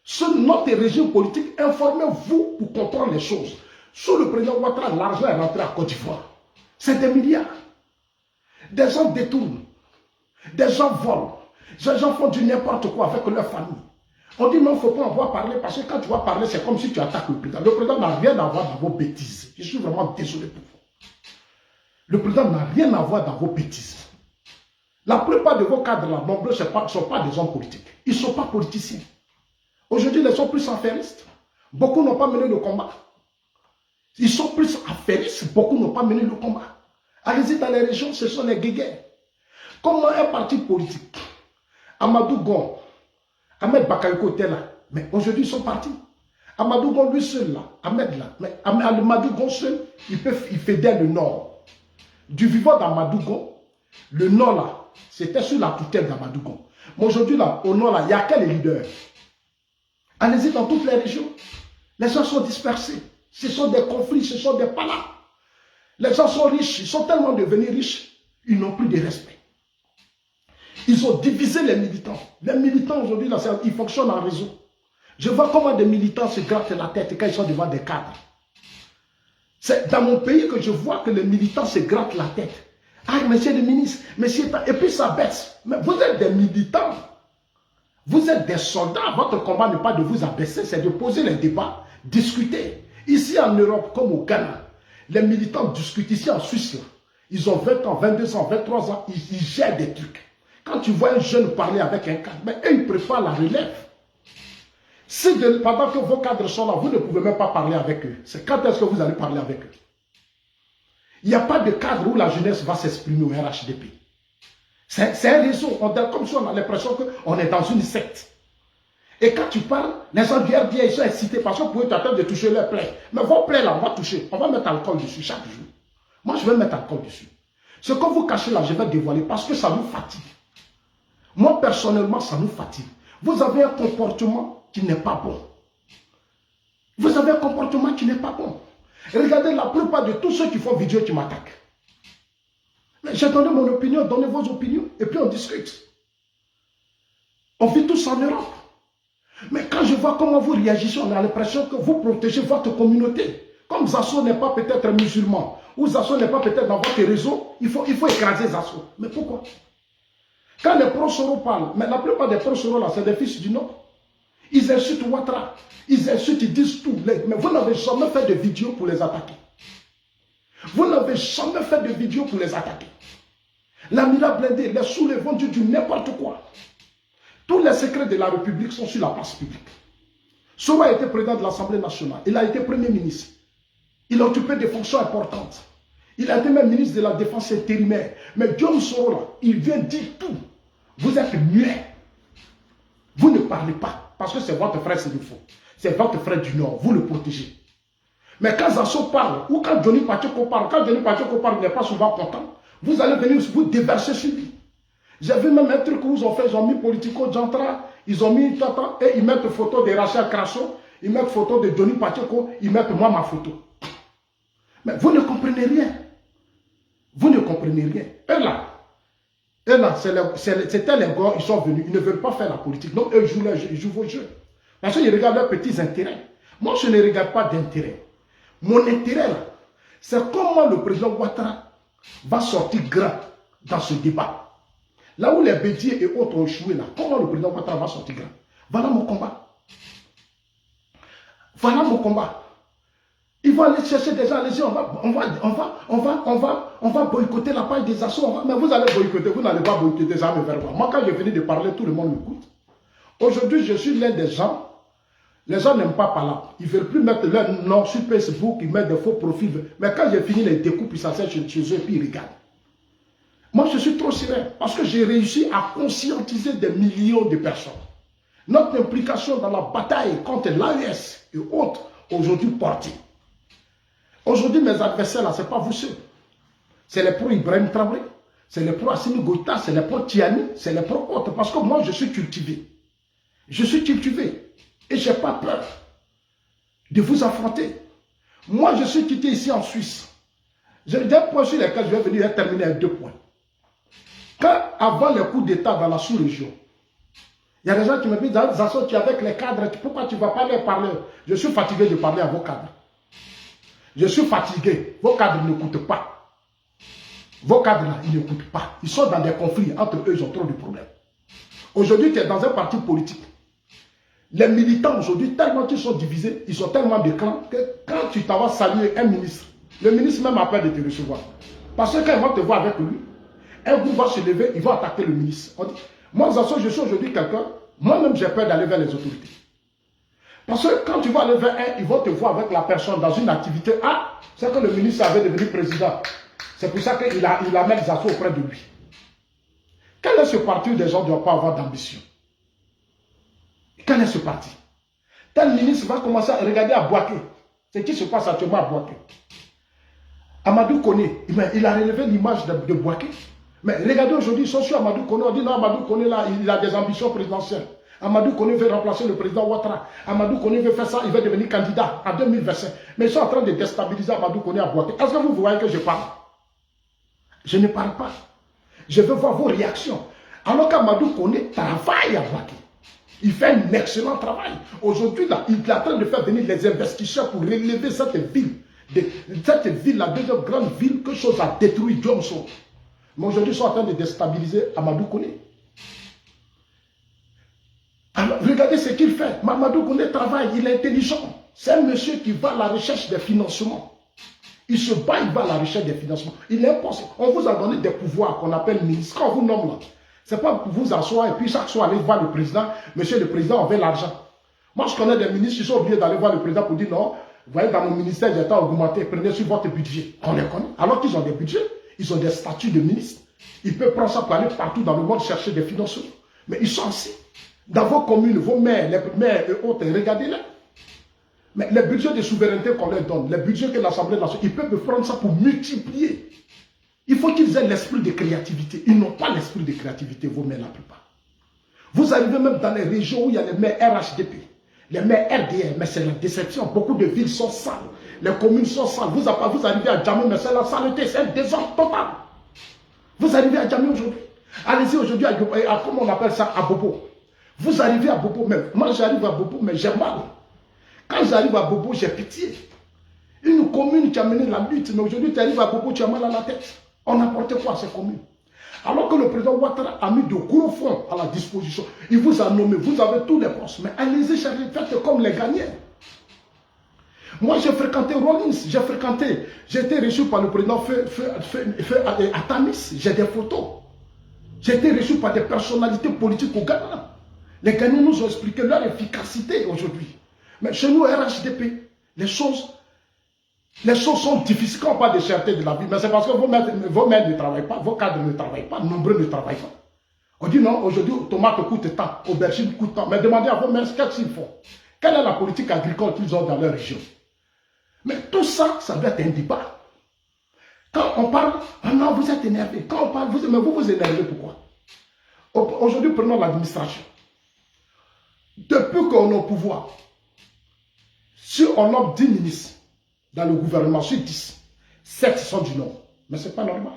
Sur notre régime politique, informez-vous pour comprendre les choses. Sous le président Ouattara, l'argent est rentré en Côte d'Ivoire. C'est des milliards. Des gens détournent. Des gens volent. Des gens font du n'importe quoi avec leur famille. On dit non, il ne faut pas en voir parler parce que quand tu vas parler, c'est comme si tu attaques le président. Le président n'a rien à voir dans vos bêtises. Je suis vraiment désolé pour vous. Le président n'a rien à voir dans vos bêtises. La plupart de vos cadres là, nombreux, ne sont pas des hommes politiques. Ils ne sont pas politiciens. Aujourd'hui, ils sont plus affairistes. Beaucoup n'ont pas mené le combat. Ils sont plus affairistes. Beaucoup n'ont pas mené le combat. Allez-y dans les régions, ce sont les guéguerres. Comment un parti politique, Amadou Gon, Ahmed Bakayoko était là, mais aujourd'hui ils sont partis. Amadou Gon lui seul là, Ahmed là, mais Amadou Gon seul, il fédère le Nord. Du vivant d'Amadou Gon, le Nord là, c'était sous la tutelle d'Amadou Gon. Mais aujourd'hui là, au Nord là, il n'y a quel leader? Allez-y dans toutes les régions. Les gens sont dispersés. Ce sont des conflits, ce sont des palabres. Les gens sont riches, ils sont tellement devenus riches, ils n'ont plus de respect. Ils ont divisé les militants. Les militants aujourd'hui, ils fonctionnent en réseau. Je vois comment des militants se grattent la tête quand ils sont devant des cadres. C'est dans mon pays que je vois que les militants se grattent la tête. Ah, monsieur le ministre, monsieur... Et puis ça baisse. Mais vous êtes des militants. Vous êtes des soldats. Votre combat n'est pas de vous abaisser, c'est de poser les débats, discuter. Ici en Europe, comme au Ghana, les militants discutent. Ici en Suisse, là, Ils ont 20 ans, 22 ans, 23 ans, ils gèrent des trucs. Quand tu vois un jeune parler avec un cadre, mais eux, ils préparent la relève. Si pendant que vos cadres sont là, vous ne pouvez même pas parler avec eux. C'est quand est-ce que vous allez parler avec eux? Il n'y a pas de cadre où la jeunesse va s'exprimer au RHDP. C'est un réseau. Comme si on a l'impression qu'on est dans une secte. Et quand tu parles, les gens du RDA, ils sont excités parce que vous pouvez t'attendre de toucher leurs plaies. Mais vos plaies là, on va toucher. On va mettre alcool dessus chaque jour. Moi, je vais mettre alcool dessus. Ce que vous cachez là, je vais dévoiler parce que ça nous fatigue. Moi, personnellement, ça nous fatigue. Vous avez un comportement qui n'est pas bon. Vous avez un comportement qui n'est pas bon. Regardez la plupart de tous ceux qui font vidéo qui m'attaquent. J'ai donné mon opinion, donnez vos opinions, et puis on discute. On vit tous en Europe. Mais quand je vois comment vous réagissez, on a l'impression que vous protégez votre communauté. Comme Zasso n'est pas peut-être musulman, ou Zasso n'est pas peut-être dans votre réseau, il faut écraser Zasso. Mais pourquoi? Quand les pro-Soro parlent, mais la plupart des pro-Soro là, c'est des fils du Nord. Ils insultent Ouattara, ils insultent, ils disent tout. Mais vous n'avez jamais fait de vidéo pour les attaquer. Vous n'avez jamais fait de vidéo pour les attaquer. La Mira blindée, les soulèvements du n'importe quoi. Tous les secrets de la République sont sur la place publique. Soro a été président de l'Assemblée nationale. Il a été Premier ministre. Il a occupé des fonctions importantes. Il a été même ministre de la Défense intérimaire. Mais John Soro, là, il vient dire tout. Vous êtes muet. Vous ne parlez pas. Parce que c'est votre frère, c'est du faux. C'est votre frère du Nord. Vous le protégez. Mais quand Zasso parle, ou quand Johnny Pacheco parle, il n'est pas souvent content, vous allez venir vous déverser sur lui. J'ai vu même un truc où ils ont mis Politico Jantra, ils ont mis Tata, et ils mettent photo de Rachel Crasso, ils mettent photo de Johnny Pacheco, ils mettent moi ma photo. Mais vous ne comprenez rien. Vous ne comprenez rien. Eux là, c'était les gars, ils sont venus, ils ne veulent pas faire la politique. Donc eux ils jouent vos jeux. Parce qu'ils regardent leurs petits intérêts. Moi, je ne regarde pas d'intérêt. Mon intérêt là, c'est comment le président Ouattara va sortir grand dans ce débat. Là où les Bédiers et autres ont échoué là, comment le président Ouattara va sortir grand? Voilà mon combat. Voilà mon combat. Ils vont aller chercher des gens, allez-y, on va boycotter la page des assos. Mais vous allez boycotter, vous n'allez pas boycotter ça, me faire quoi. Moi, quand j'ai fini de parler, tout le monde m'écoute. Aujourd'hui, je suis l'un des gens, les gens n'aiment pas parler. Ils ne veulent plus mettre leur nom sur Facebook, ils mettent des faux profils. Mais quand j'ai fini les découpes, ils s'asseyent chez eux et puis ils regardent. Moi, je suis trop serein parce que j'ai réussi à conscientiser des millions de personnes. Notre implication dans la bataille contre l'AES et autres, aujourd'hui portée. Aujourd'hui, mes adversaires, là, ce n'est pas vous seuls. C'est les pro-Ibrahim Traoré, c'est les pro-Assimi Goïta, c'est les pro-Tiani, c'est les pro-autres. Parce que moi, je suis cultivé. Je suis cultivé. Et je n'ai pas peur de vous affronter. Moi, je suis quitté ici en Suisse. J'ai des points sur lesquels je vais venir terminer avec 2 points. Quand, avant le coup d'État dans la sous-région, il y a des gens qui me disent, Zasso, tu es avec les cadres, pourquoi tu ne vas pas les parler? Je suis fatigué de parler à vos cadres. Je suis fatigué. Vos cadres n'écoutent pas. Vos cadres là, ils n'écoutent pas. Ils sont dans des conflits. Entre eux, ils ont trop de problèmes. Aujourd'hui, tu es dans un parti politique. Les militants aujourd'hui, tellement qu'ils sont divisés, ils sont tellement de clans, que quand tu t'en vas saluer un ministre, le ministre même a peur de te recevoir. Parce que quand ils vont te voir avec lui, un groupe va se lever, ils vont attaquer le ministre. On dit, moi, je suis aujourd'hui quelqu'un, moi-même j'ai peur d'aller vers les autorités. Parce que quand tu vas aller vers un, ils vont te voir avec la personne dans une activité. Ah, c'est que le ministre avait devenu président. C'est pour ça qu'il amène Zasso auprès de lui. Quel est ce parti où des gens ne doivent pas avoir d'ambition? Quel est ce parti? Tel ministre va commencer à regarder à Bouaké. C'est qui se passe actuellement à Bouaké. Amadou Koné, il a relevé l'image de Bouaké. Mais regardez aujourd'hui, ils sont sur Amadou Koné. On dit non, Amadou Koné là, il a des ambitions présidentielles. Amadou Koné veut remplacer le président Ouattara. Amadou Koné veut faire ça, il veut devenir candidat en 2025. Mais ils sont en train de déstabiliser Amadou Koné à Bouaké. Est-ce que vous voyez que je parle? Je ne parle pas. Je veux voir vos réactions. Alors qu'Amadou Koné travaille à Bouaké. Il fait un excellent travail. Aujourd'hui, là, il est en train de faire venir les investisseurs pour relever cette ville. Cette ville, la deuxième grande ville, quelque chose a détruit Johnson. Mais aujourd'hui, ils sont en train de déstabiliser Amadou Koné. Alors, regardez ce qu'il fait. Amadou Koné travaille, il est intelligent. C'est un monsieur qui va à la recherche des financements. Il se bat, il va à la recherche des financements. Il est impossible. On vous a donné des pouvoirs qu'on appelle ministres. Quand on vous nomme là, ce n'est pas pour vous asseoir et puis chaque soir aller voir le président. Monsieur le président, on veut l'argent. Moi, je connais des ministres qui sont obligés d'aller voir le président pour dire non, vous voyez, dans mon ministère, j'ai été augmenté, prenez sur votre budget. On les connaît. Alors qu'ils ont des budgets, ils ont des statuts de ministres. Ils peuvent prendre ça pour aller partout dans le monde chercher des financements. Mais ils sont assis. Dans vos communes, vos maires, les maires et autres, regardez-les. Mais les budgets de souveraineté qu'on leur donne, les budgets que l'Assemblée nationale, ils peuvent prendre ça pour multiplier. Il faut qu'ils aient l'esprit de créativité. Ils n'ont pas l'esprit de créativité, vos maires, la plupart. Vous arrivez même dans les régions où il y a les maires RHDP, les maires RDR, mais c'est la déception. Beaucoup de villes sont sales, les communes sont sales. Vous arrivez à Djamé, mais c'est la saleté, c'est un désordre total. Vous arrivez à Djamé aujourd'hui. Allez-y aujourd'hui à comment on appelle ça, à Bobo. Vous arrivez à Bobo, même. Moi j'arrive à Bobo, mais j'ai mal. Quand j'arrive à Bobo, j'ai pitié. Une commune qui a mené la lutte, mais aujourd'hui tu arrives à Bobo, tu as mal à la tête. On a porté quoi à ces communes? Alors que le président Ouattara a mis de gros fonds à la disposition. Il vous a nommé, vous avez tous les postes. Mais allez-y, faites comme les gagnants. Moi, j'ai fréquenté Rollins, j'ai été reçu par le président à Tamis, j'ai des photos. J'ai été reçu par des personnalités politiques au Ghana. Les Ghanéens nous ont expliqué leur efficacité aujourd'hui. Mais chez nous, RHDP, les choses sont difficiles quand on parle de cherté de la vie. Mais c'est parce que vos maires ne travaillent pas, vos cadres ne travaillent pas, nombreux ne travaillent pas. On dit non, aujourd'hui, tomate coûte tant, aubergine coûte tant. Mais demandez à vos maires qu'est-ce qu'ils font. Quelle est la politique agricole qu'ils ont dans leur région? Mais tout ça, ça doit être un débat. Quand on parle, ah non, vous êtes énervé. Quand on parle, mais vous vous énervez pourquoi? Aujourd'hui, prenons l'administration. Depuis qu'on est au pouvoir, si on nomme 10 ministres dans le gouvernement, sur 10, 7 sont du nom. Mais ce n'est pas normal.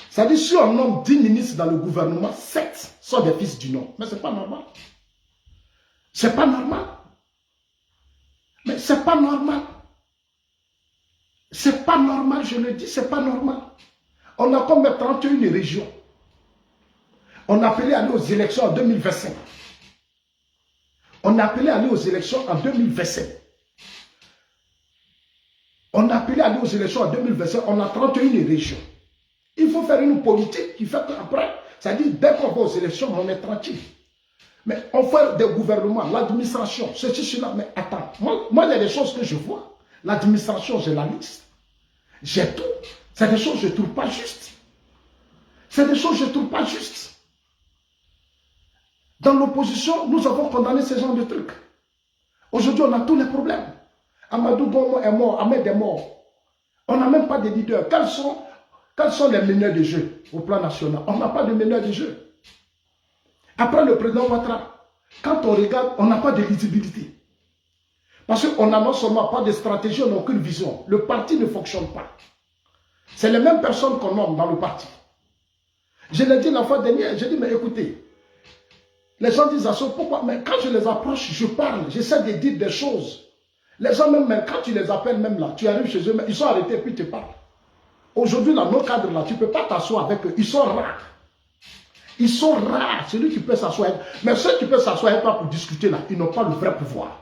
Ça dit, si on nomme 10 ministres dans le gouvernement, 7 sont des fils du nom. Mais ce n'est pas normal. C'est pas normal. Mais c'est pas normal. C'est pas normal, je le dis, c'est pas normal. On a comme 31 régions. On a appelé à aller aux élections en 2025. On a appelé à aller aux élections en 2025. On a appelé à aller aux élections en 2025. On a 31 régions. Il faut faire une politique qui fait qu'après, ça dit, dès qu'on va aux élections, on est tranquille. Mais on fait des gouvernements, l'administration, ceci, cela. Mais attends, moi, il y a des choses que je vois. L'administration, j'ai la liste. J'ai tout. C'est des choses que je ne trouve pas justes. C'est des choses que je ne trouve pas justes. Dans l'opposition, nous avons condamné ce genre de trucs. Aujourd'hui, on a tous les problèmes. Amadou Gomo est mort, Ahmed est mort. On n'a même pas de leaders. Quels sont les meneurs de jeu au plan national? On n'a pas de meneurs de jeu. Après le président Ouattara, quand on regarde, on n'a pas de lisibilité. Parce qu'on n'a non seulement pas de stratégie, on n'a aucune vision. Le parti ne fonctionne pas. C'est les mêmes personnes qu'on nomme dans le parti. Je l'ai dit la fois dernière, j'ai dit, mais écoutez, les gens disent à ça, pourquoi? Mais quand je les approche, je parle, j'essaie de dire des choses. Les gens, même quand tu les appelles, même là, tu arrives chez eux, ils sont arrêtés, puis tu parles. Aujourd'hui, dans nos cadres là, tu ne peux pas t'asseoir avec eux, ils sont rares. Ils sont rares, celui qui peut s'asseoir. Mais ceux qui peuvent s'asseoir pas pour discuter là, ils n'ont pas le vrai pouvoir.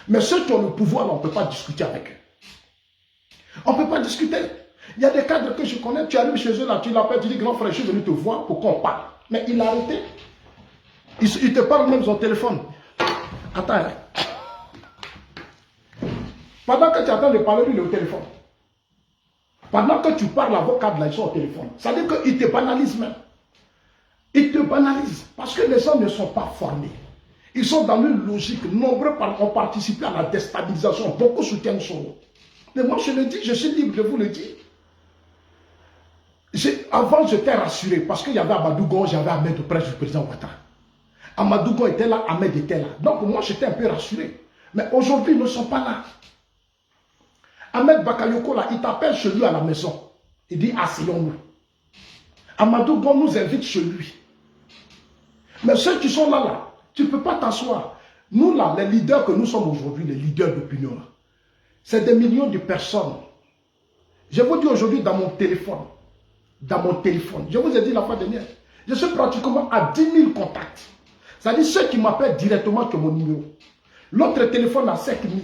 Mais ceux qui ont le pouvoir là, on ne peut pas discuter avec eux. On ne peut pas discuter. Il y a des cadres que je connais, tu arrives chez eux là, tu l'appelles, tu dis grand frère, je suis venu te voir pour qu'on parle. Mais il a arrêté. Il te parle même au téléphone. Attends. Hein. Pendant que tu attends de parler, lui, il est au téléphone. Pendant que tu parles à vos cadres là, ils sont au téléphone. Ça veut dire qu'il te banalise même. Ils te banalisent parce que les gens ne sont pas formés. Ils sont dans une logique. Nombreux ont participé à la déstabilisation. Beaucoup soutiennent son. Mais moi, je le dis, je suis libre de vous le dire. Avant, j'étais rassuré parce qu'il y avait Amadou Gon, j'avais Ahmed auprès du président Ouattara. Amadou Gon était là, Ahmed était là. Donc, moi, j'étais un peu rassuré. Mais aujourd'hui, ils ne sont pas là. Ahmed Bakayoko, là, il t'appelle chez lui à la maison. Il dit, asseyons-nous. Amadou Gon nous invite chez lui. Mais ceux qui sont là, tu ne peux pas t'asseoir. Nous, là, les leaders que nous sommes aujourd'hui, les leaders d'opinion, c'est des millions de personnes. Je vous dis aujourd'hui dans mon téléphone, je vous ai dit la fois dernière, je suis pratiquement à 10 000 contacts. C'est-à-dire ceux qui m'appellent directement que mon numéro. L'autre téléphone a 5 000.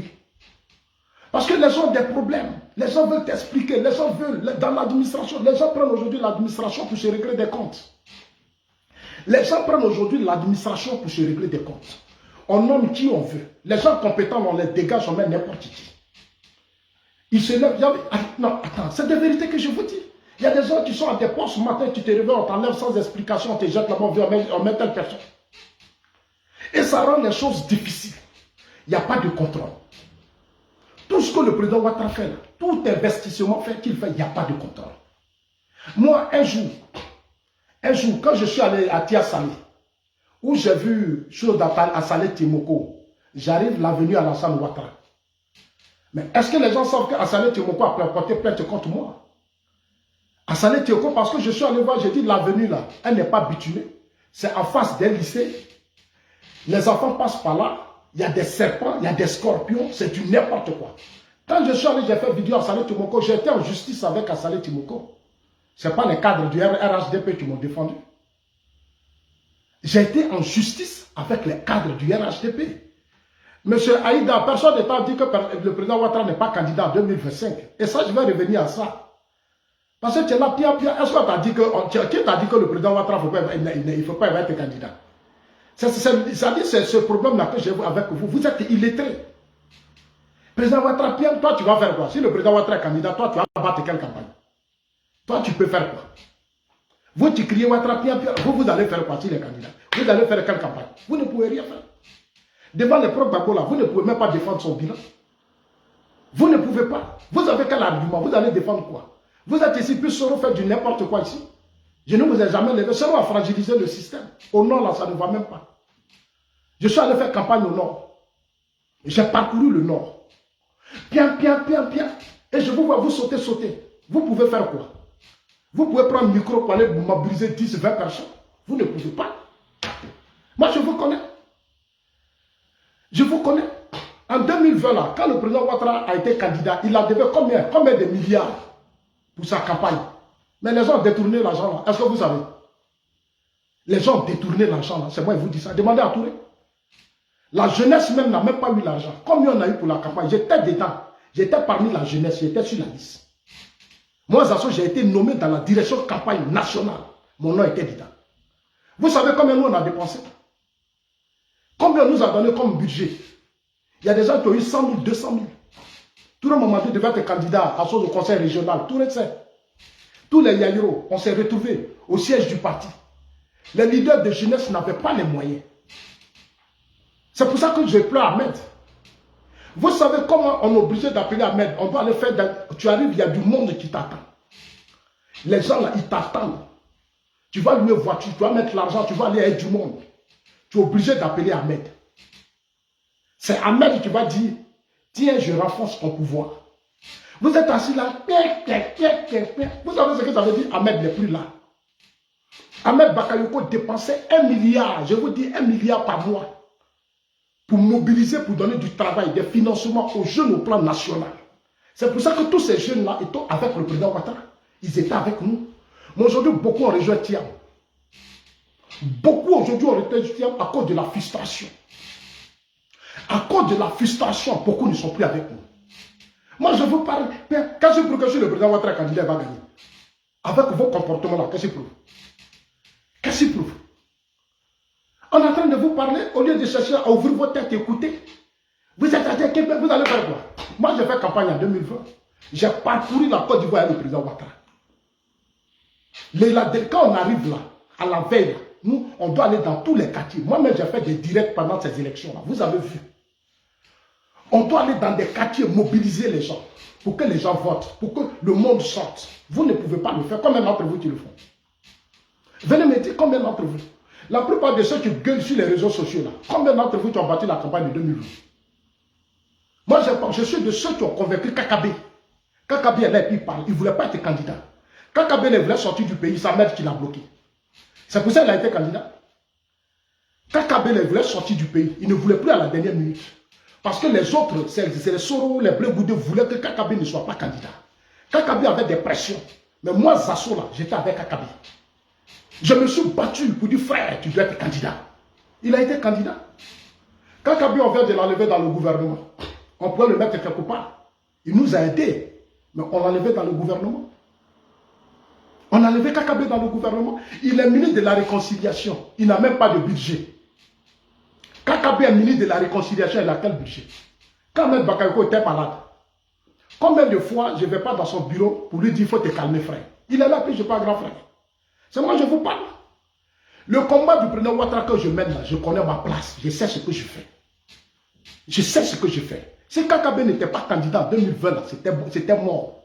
Parce que les gens ont des problèmes. Les gens veulent t'expliquer, les gens veulent, dans l'administration, les gens prennent aujourd'hui l'administration pour se régler des comptes. Les gens prennent aujourd'hui l'administration pour se régler des comptes. On nomme qui on veut. Les gens compétents, on les dégage, on met n'importe qui. Ils se lèvent, non, attends, c'est des vérités que je vous dis. Il y a des gens qui sont à des postes ce matin, tu te réveilles, on t'enlève sans explication, on te jette là-bas, on met telle personne. Et ça rend les choses difficiles. Il n'y a pas de contrôle. Tout ce que le président Ouattara fait, là, tout investissement qu'il fait, il n'y a pas de contrôle. Moi, un jour, quand je suis allé à Tiasalé, où j'ai vu chose à Salé Timoko, j'arrive l'avenue Alassane Ouattara. Mais est-ce que les gens savent qu'Assalé Timoko a porté plainte contre moi? Assalé Timoko, parce que je suis allé voir, j'ai dit l'avenue là, elle n'est pas bitumée. C'est en face d'un lycée. Les enfants passent par là. Il y a des serpents, il y a des scorpions, c'est du n'importe quoi. Quand je suis allé, j'ai fait vidéo à Assalé Timoko, j'étais en justice avec Assalé Timoko. Ce n'est pas les cadres du RHDP qui m'ont défendu. J'ai été en justice avec les cadres du RHDP. Monsieur Aïda, personne n'est pas dit que le président Ouattara n'est pas candidat en 2025. Et ça, je vais revenir à ça. Parce que tu es là, est-ce qu'on t'a dit qui t'a dit que le président Ouattara il ne faut pas être candidat? C'est ce problème-là que j'ai avec vous. Vous êtes illettré. Président Ouattara, toi, tu vas faire quoi? Si le président Ouattara est candidat, toi, tu vas battre quelle campagne? Toi, tu peux faire quoi? Vous, tu criez Ouattara, vous allez faire quoi s'il est candidat? Vous allez faire quelle campagne? Vous ne pouvez rien faire. Devant les propres Gbagbo là, vous ne pouvez même pas défendre son bilan. Vous ne pouvez pas. Vous avez quel argument? Vous allez défendre quoi? Vous êtes ici, plus Soro fait du n'importe quoi ici. Je ne vous ai jamais levé. Soro a fragilisé le système. Au nord, là, ça ne va même pas. Je suis allé faire campagne au nord. J'ai parcouru le nord. Bien. Et je vous vois, vous sauter. Vous pouvez faire quoi? Vous pouvez prendre le micro pour aller mobiliser 10, 20 personnes. Vous ne pouvez pas. Moi, je vous connais. Je vous connais. En 2020, là, quand le président Ouattara a été candidat, il a devait combien de milliards pour sa campagne? Mais les gens ont détourné l'argent là. Est-ce que vous savez? Les gens ont détourné l'argent là. C'est moi qui vous dis ça. Demandez à Touré. La jeunesse même n'a même pas eu l'argent. Combien on a eu pour la campagne? J'étais dedans. J'étais parmi la jeunesse. J'étais sur la liste. Moi, Zasso, j'ai été nommé dans la direction campagne nationale. Mon nom était dedans. Vous savez combien nous on a dépensé? Combien on nous a donné comme budget? Il y a des gens qui ont eu 100 000, 200 000. Tout le monde devait être candidat à son conseil régional. Tout le monde. Tous les Yaïro, on s'est retrouvés au siège du parti. Les leaders de jeunesse n'avaient pas les moyens. C'est pour ça que je pleure Ahmed. Vous savez comment on est obligé d'appeler Ahmed? On doit aller faire. Tu arrives, il y a du monde qui t'attend. Les gens là, ils t'attendent. Tu vas louer une voiture, tu vas mettre l'argent, tu vas aller avec du monde. Tu es obligé d'appeler Ahmed. C'est Ahmed qui va dire, tiens, je renforce ton pouvoir. Vous êtes assis là, vous savez ce que ça veut dire? Ahmed n'est plus là. Ahmed Bakayoko dépensait 1 milliard, je vous dis 1 milliard par mois, pour mobiliser, pour donner du travail, des financements aux jeunes au plan national. C'est pour ça que tous ces jeunes-là étaient avec le président Ouattara. Ils étaient avec nous. Mais aujourd'hui, beaucoup ont rejoint Tiam. Beaucoup aujourd'hui ont rejoint Tiam à cause de la frustration. À cause de la frustration, beaucoup ne sont plus avec nous. Moi, je vous parle. Qu'est-ce que prouve que si le président Ouattara candidat va gagner? Avec vos comportements-là, qu'est-ce qu'il prouve? Qu'est-ce qu'il prouve? On est en train de vous parler, au lieu de chercher à ouvrir votre tête et écouter. Vous êtes à Québec, vous allez faire quoi? Moi, j'ai fait campagne en 2020. J'ai parcouru la Côte d'Ivoire avec le président Ouattara. Quand on arrive là, à la veille, nous, on doit aller dans tous les quartiers. Moi-même, j'ai fait des directs pendant ces élections-là. Vous avez vu. On doit aller dans des quartiers, mobiliser les gens, pour que les gens votent, pour que le monde sorte. Vous ne pouvez pas le faire. Combien d'entre vous qui le font? Venez me dire combien d'entre vous. La plupart de ceux qui gueulent sur les réseaux sociaux, là, combien d'entre vous qui ont battu la campagne de 2020? Moi, je suis de ceux qui ont convaincu Kakabe. Kakabe est là et puis il parle. Il ne voulait pas être candidat. Kakabe ne voulait sortir du pays, sa mère qui l'a bloqué. C'est pour ça qu'il a été candidat. Kakabe voulait sortir du pays. Il ne voulait plus à la dernière minute. Parce que les autres, c'est les Soro, les Blé Goudé, voulaient que Kakabe ne soit pas candidat. Kakabe avait des pressions. Mais moi, Zasso, là, j'étais avec Kakabe. Je me suis battu pour dire, frère, tu dois être candidat. Il a été candidat. Kakabe, on vient de l'enlever dans le gouvernement. On pourrait le mettre quelque part. Il nous a aidés. Mais on l'a enlevé dans le gouvernement. On a enlevé Kakabe dans le gouvernement. Il est ministre de la réconciliation. Il n'a même pas de budget. Kakabe est ministre de la réconciliation. Il a quel budget? Quand même Bakayoko était malade, combien de fois je ne vais pas dans son bureau pour lui dire il faut te calmer frère? Il est là, puis je ne suis pas grand frère. C'est moi je vous parle. Le combat du président Ouattara que je mène là, je connais ma place. Je sais ce que je fais. Je sais ce que je fais. Si Kakabe n'était pas candidat en 2020, c'était mort.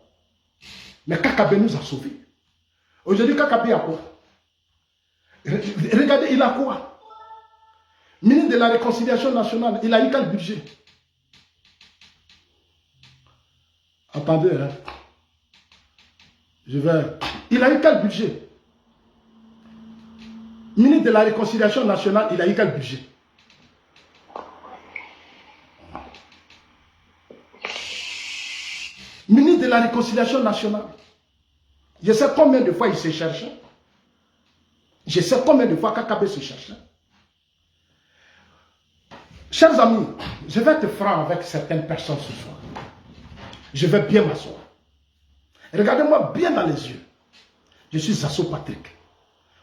Mais Kakabe nous a sauvés. Aujourd'hui, Kakabe a quoi? Regardez, il a quoi? Ministre de la Réconciliation nationale, il a eu quel budget? Attendez, hein. Il a eu quel budget? Ministre de la Réconciliation nationale, il a eu quel budget? Ministre de la Réconciliation nationale. Je sais combien de fois il se cherchait. Je sais combien de fois Kakabe se cherchait. Chers amis, je vais être franc avec certaines personnes ce soir. Je vais bien m'asseoir. Regardez-moi bien dans les yeux. Je suis Zasso Patrick.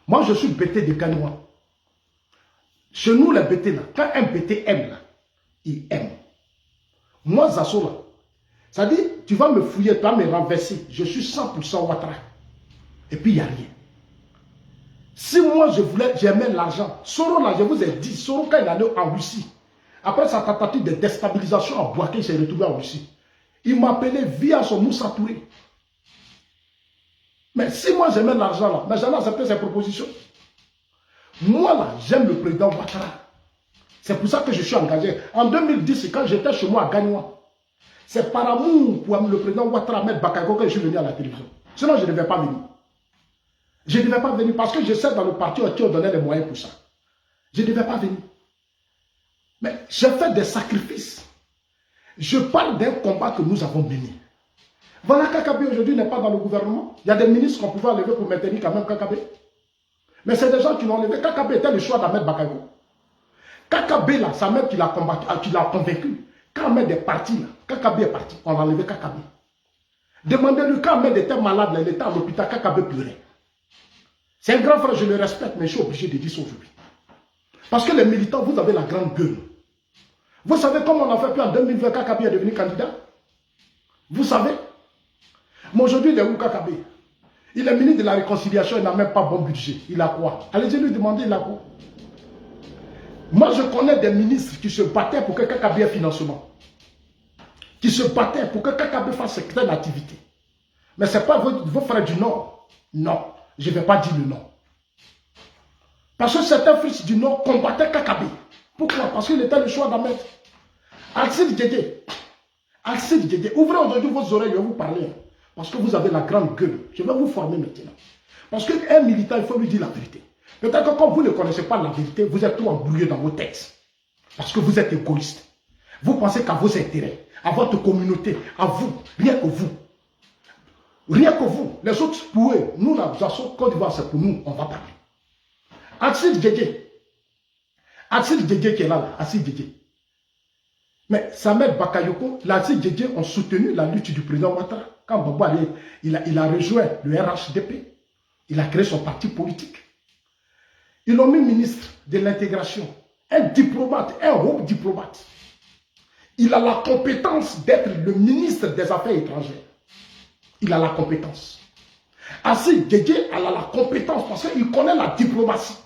Moi, je suis BT de Ganois. Chez nous, les BT là, quand un BT aime là, il aime. Moi, Zasso là, ça dit, tu vas me fouiller, tu vas me renverser. Je suis 100% Ouattara. Et puis, il n'y a rien. Si moi, j'aimais l'argent, Soro là, je vous ai dit, Soro quand il allait en Russie, après sa tentative de déstabilisation à Boaké, il s'est retrouvé en Russie. Il m'appelait via son Moussa Touré. Mais si moi j'aimais l'argent là, mais j'allais accepter ses propositions. Moi là, j'aime le président Ouattara. C'est pour ça que je suis engagé. En 2010, quand j'étais chez moi à Gagnois, c'est par amour pour le président Ouattara mettre Bakayoko que je suis venu à la télévision. Sinon, je ne devais pas venir. Je ne devais pas venir parce que je sais dans le parti qui ont donné les moyens pour ça. Je ne devais pas venir. Mais j'ai fait des sacrifices. Je parle d'un combat que nous avons mené. Voilà, Kakabe aujourd'hui n'est pas dans le gouvernement. Il y a des ministres qu'on pouvait enlever pour maintenir quand même Kakabe. Mais c'est des gens qui l'ont enlevé. Kakabe était le choix d'Ahmed Bakayoko. Kakabe là, sa mère qui l'a combattu, qui l'a convaincu. Quand Ahmed est parti là, Kakabe est parti. On a enlevé Kakabe. Demandez-lui quand Ahmed était malade, là, il était à l'hôpital, Kakabe pleurait. C'est un grand frère, je le respecte, mais je suis obligé de dire ça aujourd'hui. Parce que les militants, vous avez la grande gueule. Vous savez comment on a fait, puis en 2020, Kakabe est devenu candidat? Vous savez? Mais aujourd'hui, il est où Kakabe? Il est ministre de la Réconciliation, il n'a même pas bon budget. Il a quoi? Allez-y lui demander, il a quoi? Moi, je connais des ministres qui se battaient pour que Kakabe ait financement. Qui se battaient pour que Kakabe fasse certaines activités. Mais ce n'est pas vos frères du Nord. Non, je ne vais pas dire le nom. Parce que certains fils du Nord combattaient Kakabe. Pourquoi? Parce qu'il était le choix d'Ahmed. Alcide Djedje. Alcide Djedje. Ouvrez aujourd'hui vos oreilles, je vais vous parler. Parce que vous avez la grande gueule. Je vais vous former maintenant. Parce qu'un militant, il faut lui dire la vérité. Peut-être que quand vous ne connaissez pas la vérité, vous êtes tout embrouillé dans vos textes. Parce que vous êtes égoïste. Vous pensez qu'à vos intérêts, à votre communauté, à vous, rien que vous. Rien que vous. Les autres, pour eux, nous, la Côte d'Ivoire, c'est pour nous, on va parler. Alcide Djedje. Alcide Djedje qui est là, Alcide Djedje. Mais Samuel Bakayoko, Alcide Djedje ont soutenu la lutte du président Ouattara. Quand Babo allait, il a rejoint le RHDP. Il a créé son parti politique. Ils l'ont mis ministre de l'intégration. Un diplomate, un haut diplomate. Il a la compétence d'être le ministre des Affaires étrangères. Il a la compétence. Alcide Djedje a la compétence parce qu'il connaît la diplomatie.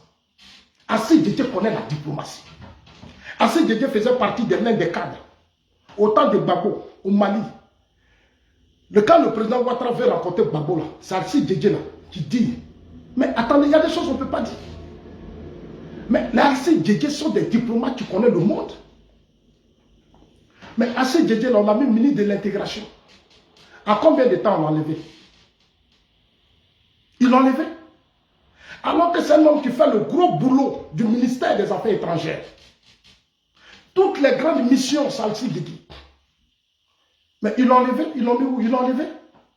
Alcide Djedje connaît la diplomatie. Alcide Djedje faisait partie de l'un des cadres. Au temps de Babo, au Mali. Quand le président Ouattara veut rencontrer Babo, là, c'est Alcide Djedje là, qui dit, mais attendez, il y a des choses qu'on ne peut pas dire. Mais les Alcide Djedje sont des diplomates qui connaissent le monde. Mais Alcide Djedje, on l'a mis ministre de l'intégration. À combien de temps on l'a enlevé? Ils l'ont enlevé. Alors que c'est un homme qui fait le gros boulot du ministère des Affaires étrangères. Toutes les grandes missions, c'est Alcide Djedje. Mais ils l'ont enlevé, ils l'ont mis où? Ils l'ont enlevé.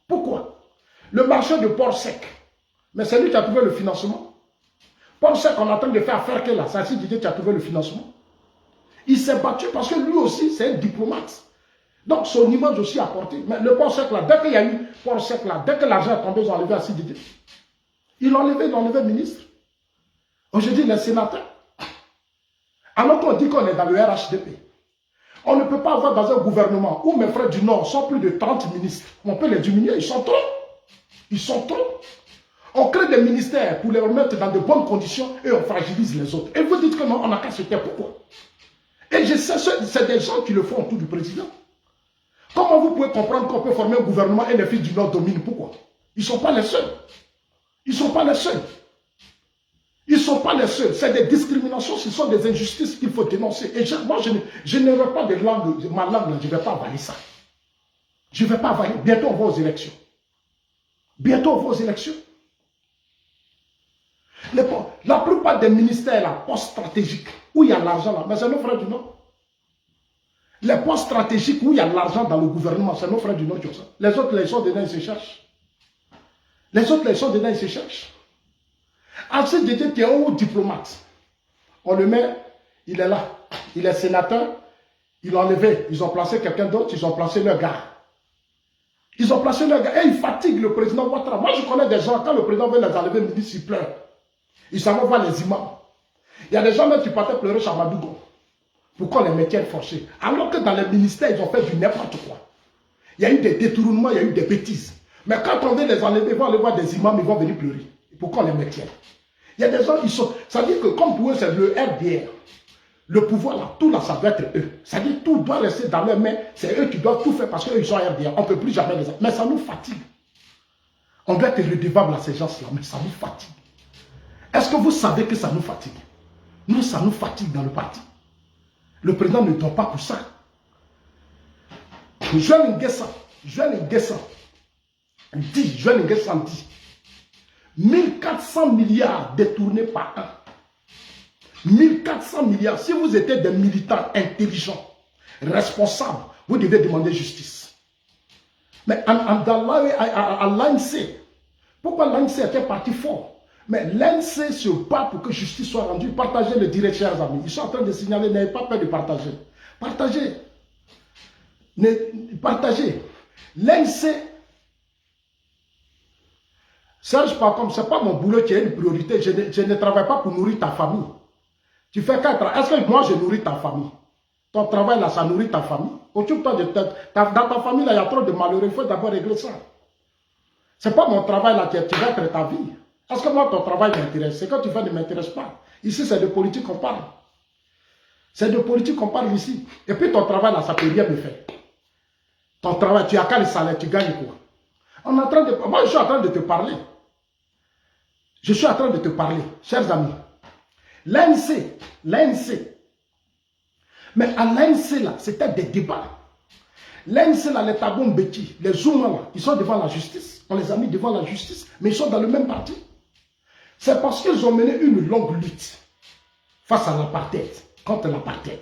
Pourquoi? Le marché de Port-Sec. Mais c'est lui qui a trouvé le financement. Port-Sec, on est en train de faire que là, c'est Alcide Djedje qui a trouvé le financement. Il s'est battu parce que lui aussi, c'est un diplomate. Donc son image aussi a porté. Mais le port sec là, dès qu'il y a eu port sec là, dès que l'argent est tombé, ils ont enlevé à Sididi. Ils l'ont enlevé ministre. Aujourd'hui, les sénateurs. Alors qu'on dit qu'on est dans le RHDP. On ne peut pas avoir dans un gouvernement où mes frères du Nord sont plus de 30 ministres. On peut les diminuer, ils sont trop. Ils sont trop. On crée des ministères pour les remettre dans de bonnes conditions et on fragilise les autres. Et vous dites que non, on n'a qu'à se taire. Pourquoi? Et je sais, c'est des gens qui le font autour du président. Comment vous pouvez comprendre qu'on peut former un gouvernement et les fils du Nord dominent? Pourquoi? Ils ne sont pas les seuls. Ils ne sont pas les seuls. Ils ne sont pas les seuls. C'est des discriminations, ce sont des injustices qu'il faut dénoncer. Et moi, je n'aurai pas de langue, ma langue, je ne vais pas avaler ça. Je ne vais pas avaler. Bientôt, on va aux élections. Bientôt, on va aux élections. La plupart des ministères, là, postes stratégiques, où il y a l'argent, là, mais c'est nos frères du Nord. Les postes stratégiques où il y a l'argent dans le gouvernement, c'est nos frères du Nord qui ont ça. Les autres, ils sont dedans, ils se cherchent. Les autres, ils sont dedans, ils se cherchent. Ensuite, Dédé qui est un haut diplomate. On le met, il est là. Il est sénateur. Ils l'ont enlevé. Ils ont placé quelqu'un d'autre. Ils ont placé leur gars. Ils ont placé leur gars. Et ils fatiguent le président Ouattara. Moi, je connais des gens, quand le président veut les enlever, ministre, ils pleurent. Ils s'en vont voir les imams. Il y a des gens même qui partaient pleurer chez Madougo. Pourquoi les métiers forcés? Alors que dans les ministères, ils ont fait du n'importe quoi. Il y a eu des détournements, il y a eu des bêtises. Mais quand on veut les enlever, ils vont aller voir des imams, ils vont venir pleurer. Pourquoi les métiers? Il y a des gens qui sont... Ça veut dire que comme pour eux, c'est le RDR. Le pouvoir là, tout là, ça doit être eux. Ça veut dire que tout doit rester dans leurs mains. C'est eux qui doivent tout faire parce qu'eux, ils sont RDR. On ne peut plus jamais les... Mais ça nous fatigue. On doit être redevable à ces gens-là, mais ça nous fatigue. Est-ce que vous savez que ça nous fatigue? Nous, ça nous fatigue dans le parti. Le président ne dort pas pour ça. Joël Nguessan dit 1400 milliards détournés par an. 1400 milliards. Si vous étiez des militants intelligents, responsables, vous devez demander justice. Mais à l'ANC, pourquoi l'ANC était parti fort? Mais l'ANC se bat pour que justice soit rendue. Partagez le direct, chers amis. Ils sont en train de signaler, n'ayez pas peur de partager. Partagez. Partagez. L'ANC, Serge, par contre, ce n'est pas mon boulot qui est une priorité. Je ne travaille pas pour nourrir ta famille. Tu fais 4 ans. Est-ce que moi, je nourris ta famille? Ton travail, là, ça nourrit ta famille. Occupe-toi de dans ta famille, là, il y a trop de malheureux. Il faut d'abord régler ça. Ce n'est pas mon travail, là, qui va être ta vie. Est-ce que moi, ton travail m'intéresse? C'est quand tu fais ne m'intéresse pas. Ici, c'est de politique qu'on parle. C'est de politique qu'on parle ici. Et puis, ton travail, là, ça ne peut rien me faire. Ton travail, tu as qu'à le salaire, tu gagnes quoi? On est en train de... Moi, je suis en train de te parler. Je suis en train de te parler, chers amis. L'ANC. Mais à l'ANC, là, c'était des débats. L'ANC, là, les Thabo Mbeki, les Zouma, là, ils sont devant la justice. On les a mis devant la justice, mais ils sont dans le même parti. C'est parce qu'ils ont mené une longue lutte face à l'apartheid, contre l'apartheid.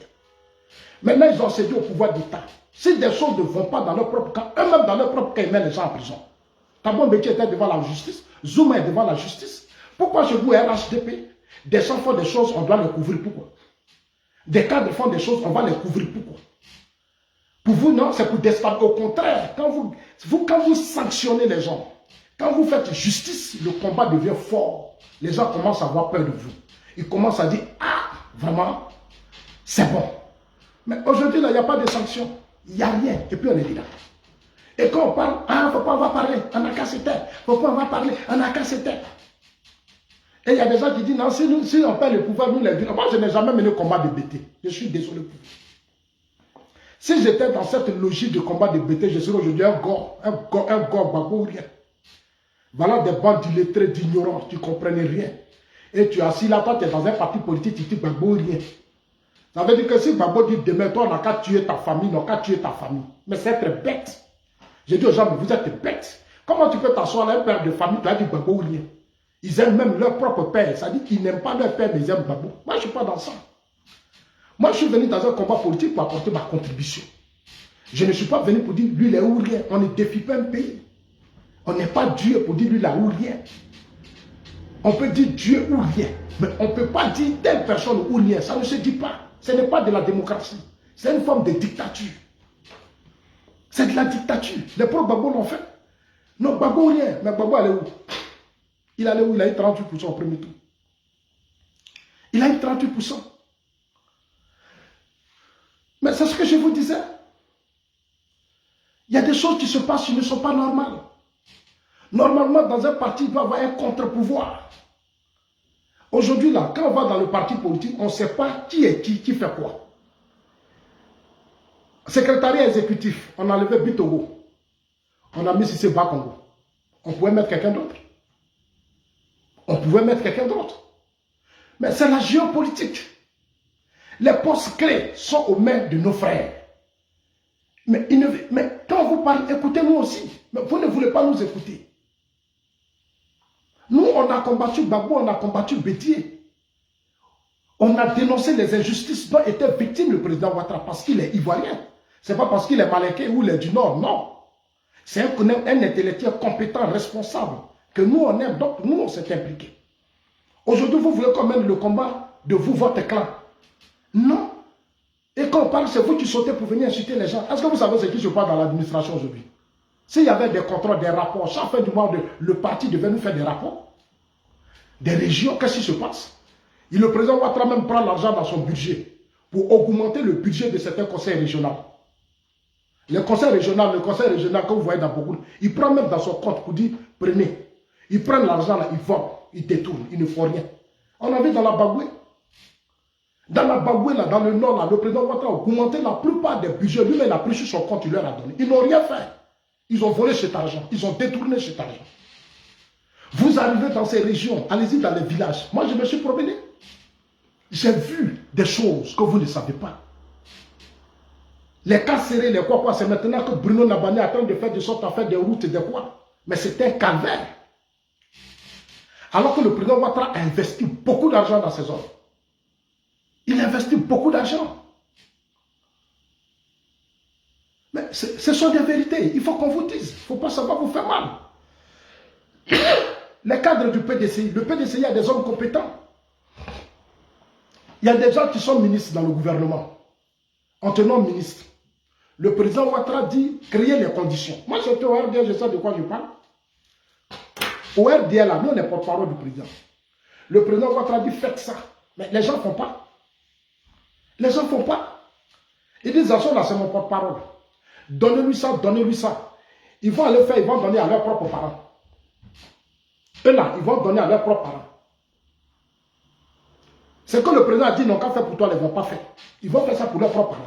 Maintenant, ils ont cédé au pouvoir d'État. Si des choses ne vont pas dans leur propre camp, eux-mêmes dans leur propre camp, ils mettent les gens en prison. Thabo Mbeki était devant la justice, Zouma est devant la justice. Pourquoi chez vous, RHDP, des gens font des choses, on doit les couvrir? Pourquoi? Des cadres font des choses, on va les couvrir? Pourquoi? Pour vous, non, c'est pour déstabiliser. Au contraire, quand vous sanctionnez les gens, quand vous faites justice, le combat devient fort. Les gens commencent à avoir peur de vous. Ils commencent à dire, ah, vraiment, c'est bon. Mais aujourd'hui, là, il n'y a pas de sanctions. Il n'y a rien. Et puis on est là. Et quand on parle, ah, pourquoi on va parler? On n'a qu'à se taire. Pourquoi on va parler? On n'a qu'à se taire. Et il y a des gens qui disent, non, si on perd le pouvoir, nous les disons. Moi, je n'ai jamais mené le combat de BT. Je suis désolé pour vous. Si j'étais dans cette logique de combat de BT, je serais aujourd'hui un gore bagourien. Voilà des bandes d'illettrés, d'ignorants, qui ne comprennent rien. Et tu es assis là, toi, tu es dans un parti politique, tu dis bagourien. Ça veut dire que si Babo dit demain, toi, on n'a qu'à tuer ta famille, on n'a qu'à tuer ta famille. Mais c'est être bête. J'ai dit aux gens, mais vous êtes bêtes. Comment tu peux t'asseoir là, un père de famille, tu as dit bagourien? Ils aiment même leur propre père. Ça dit qu'ils n'aiment pas leur père, mais ils aiment Babo. Moi, je ne suis pas dans ça. Moi, je suis venu dans un combat politique pour apporter ma contribution. Je ne suis pas venu pour dire, lui, il est ourien. On ne défie pas un pays. On n'est pas Dieu pour dire, lui, il est ourien. On peut dire Dieu ou rien. Mais on ne peut pas dire telle personne ou rien. Ça ne se dit pas. Ce n'est pas de la démocratie. C'est une forme de dictature. C'est de la dictature. Les pro Gbagbo l'ont fait. Non, Gbagbo rien. Mais Gbagbo allait où? Il allait où? Il a eu 38% au premier tour. Il a eu 38%. Mais c'est ce que je vous disais. Il y a des choses qui se passent qui ne sont pas normales. Normalement, dans un parti, il doit y avoir un contre-pouvoir. Aujourd'hui, là, quand on va dans le parti politique, on ne sait pas qui est qui fait quoi. Secrétariat exécutif, on a enlevé Bitogo. On a mis Sissé Bakongo. On pouvait mettre quelqu'un d'autre. On pouvait mettre quelqu'un d'autre. Mais c'est la géopolitique. Les postes clés sont aux mains de nos frères. Mais quand on vous parle, écoutez-nous aussi. Mais vous ne voulez pas nous écouter. Nous, on a combattu Gbagbo, on a combattu Bédié. On a dénoncé les injustices dont était victime le président Ouattara parce qu'il est ivoirien. Ce n'est pas parce qu'il est malais ou il est du Nord, non. C'est un intellectuel compétent, responsable, que nous, on aime. Donc, nous, on s'est impliqués. Aujourd'hui, vous voulez qu'on mène le combat de vous, votre clan. Non. Et quand on parle, c'est vous qui sautez pour venir insulter les gens. Est-ce que vous savez ce qui se passe dans l'administration aujourd'hui? S'il y avait des contrôles, des rapports, chaque fin du mois, le parti devait nous faire des rapports. Des régions, qu'est-ce qui se passe? Et le président Ouattara même prend l'argent dans son budget pour augmenter le budget de certains conseils régionaux. Le conseil régional que vous voyez dans beaucoup, il prend même dans son compte pour dire, prenez. Ils prennent l'argent là, ils vendent, ils détournent, ils ne font rien. On a vu dans la Bagoué. Dans la Bagoué, là, dans le nord, là, le président Ouattara a augmenté la plupart des budgets. Lui-même, il a pris sur son compte, il leur a donné. Ils n'ont rien fait. Ils ont volé cet argent. Ils ont détourné cet argent. Vous arrivez dans ces régions, allez-y dans les villages. Moi, je me suis promené. J'ai vu des choses que vous ne savez pas. Les cas serrés, les quoi, c'est maintenant que Bruno Nabani est en train de faire de sorte à faire des routes et des quoi. Mais c'était un calvaire. Alors que le président Ouattara a investi beaucoup d'argent dans ces zones. Il a investi beaucoup d'argent. Mais ce sont des vérités. Il faut qu'on vous dise. Il ne faut pas savoir vous faire mal. Les cadres du PDCI. Le PDCI, il y a des hommes compétents. Il y a des gens qui sont ministres dans le gouvernement. En tenant ministre. Le président Ouattara dit créer les conditions. Moi, j'étais au RDL, je sais de quoi je parle. Au RDL, là, nous, on est porte-parole du président. Le président Ouattara dit faites ça. Mais les gens ne font pas. Les gens ne font pas. Ils disent, là, c'est mon porte-parole. Donnez-lui ça, donnez-lui ça. Ils vont aller faire, ils vont donner à leurs propres parents. Eux là, ils vont donner à leurs propres parents. C'est que le président a dit, non, qu'à faire pour toi, ils ne vont pas faire. Ils vont faire ça pour leurs propres parents.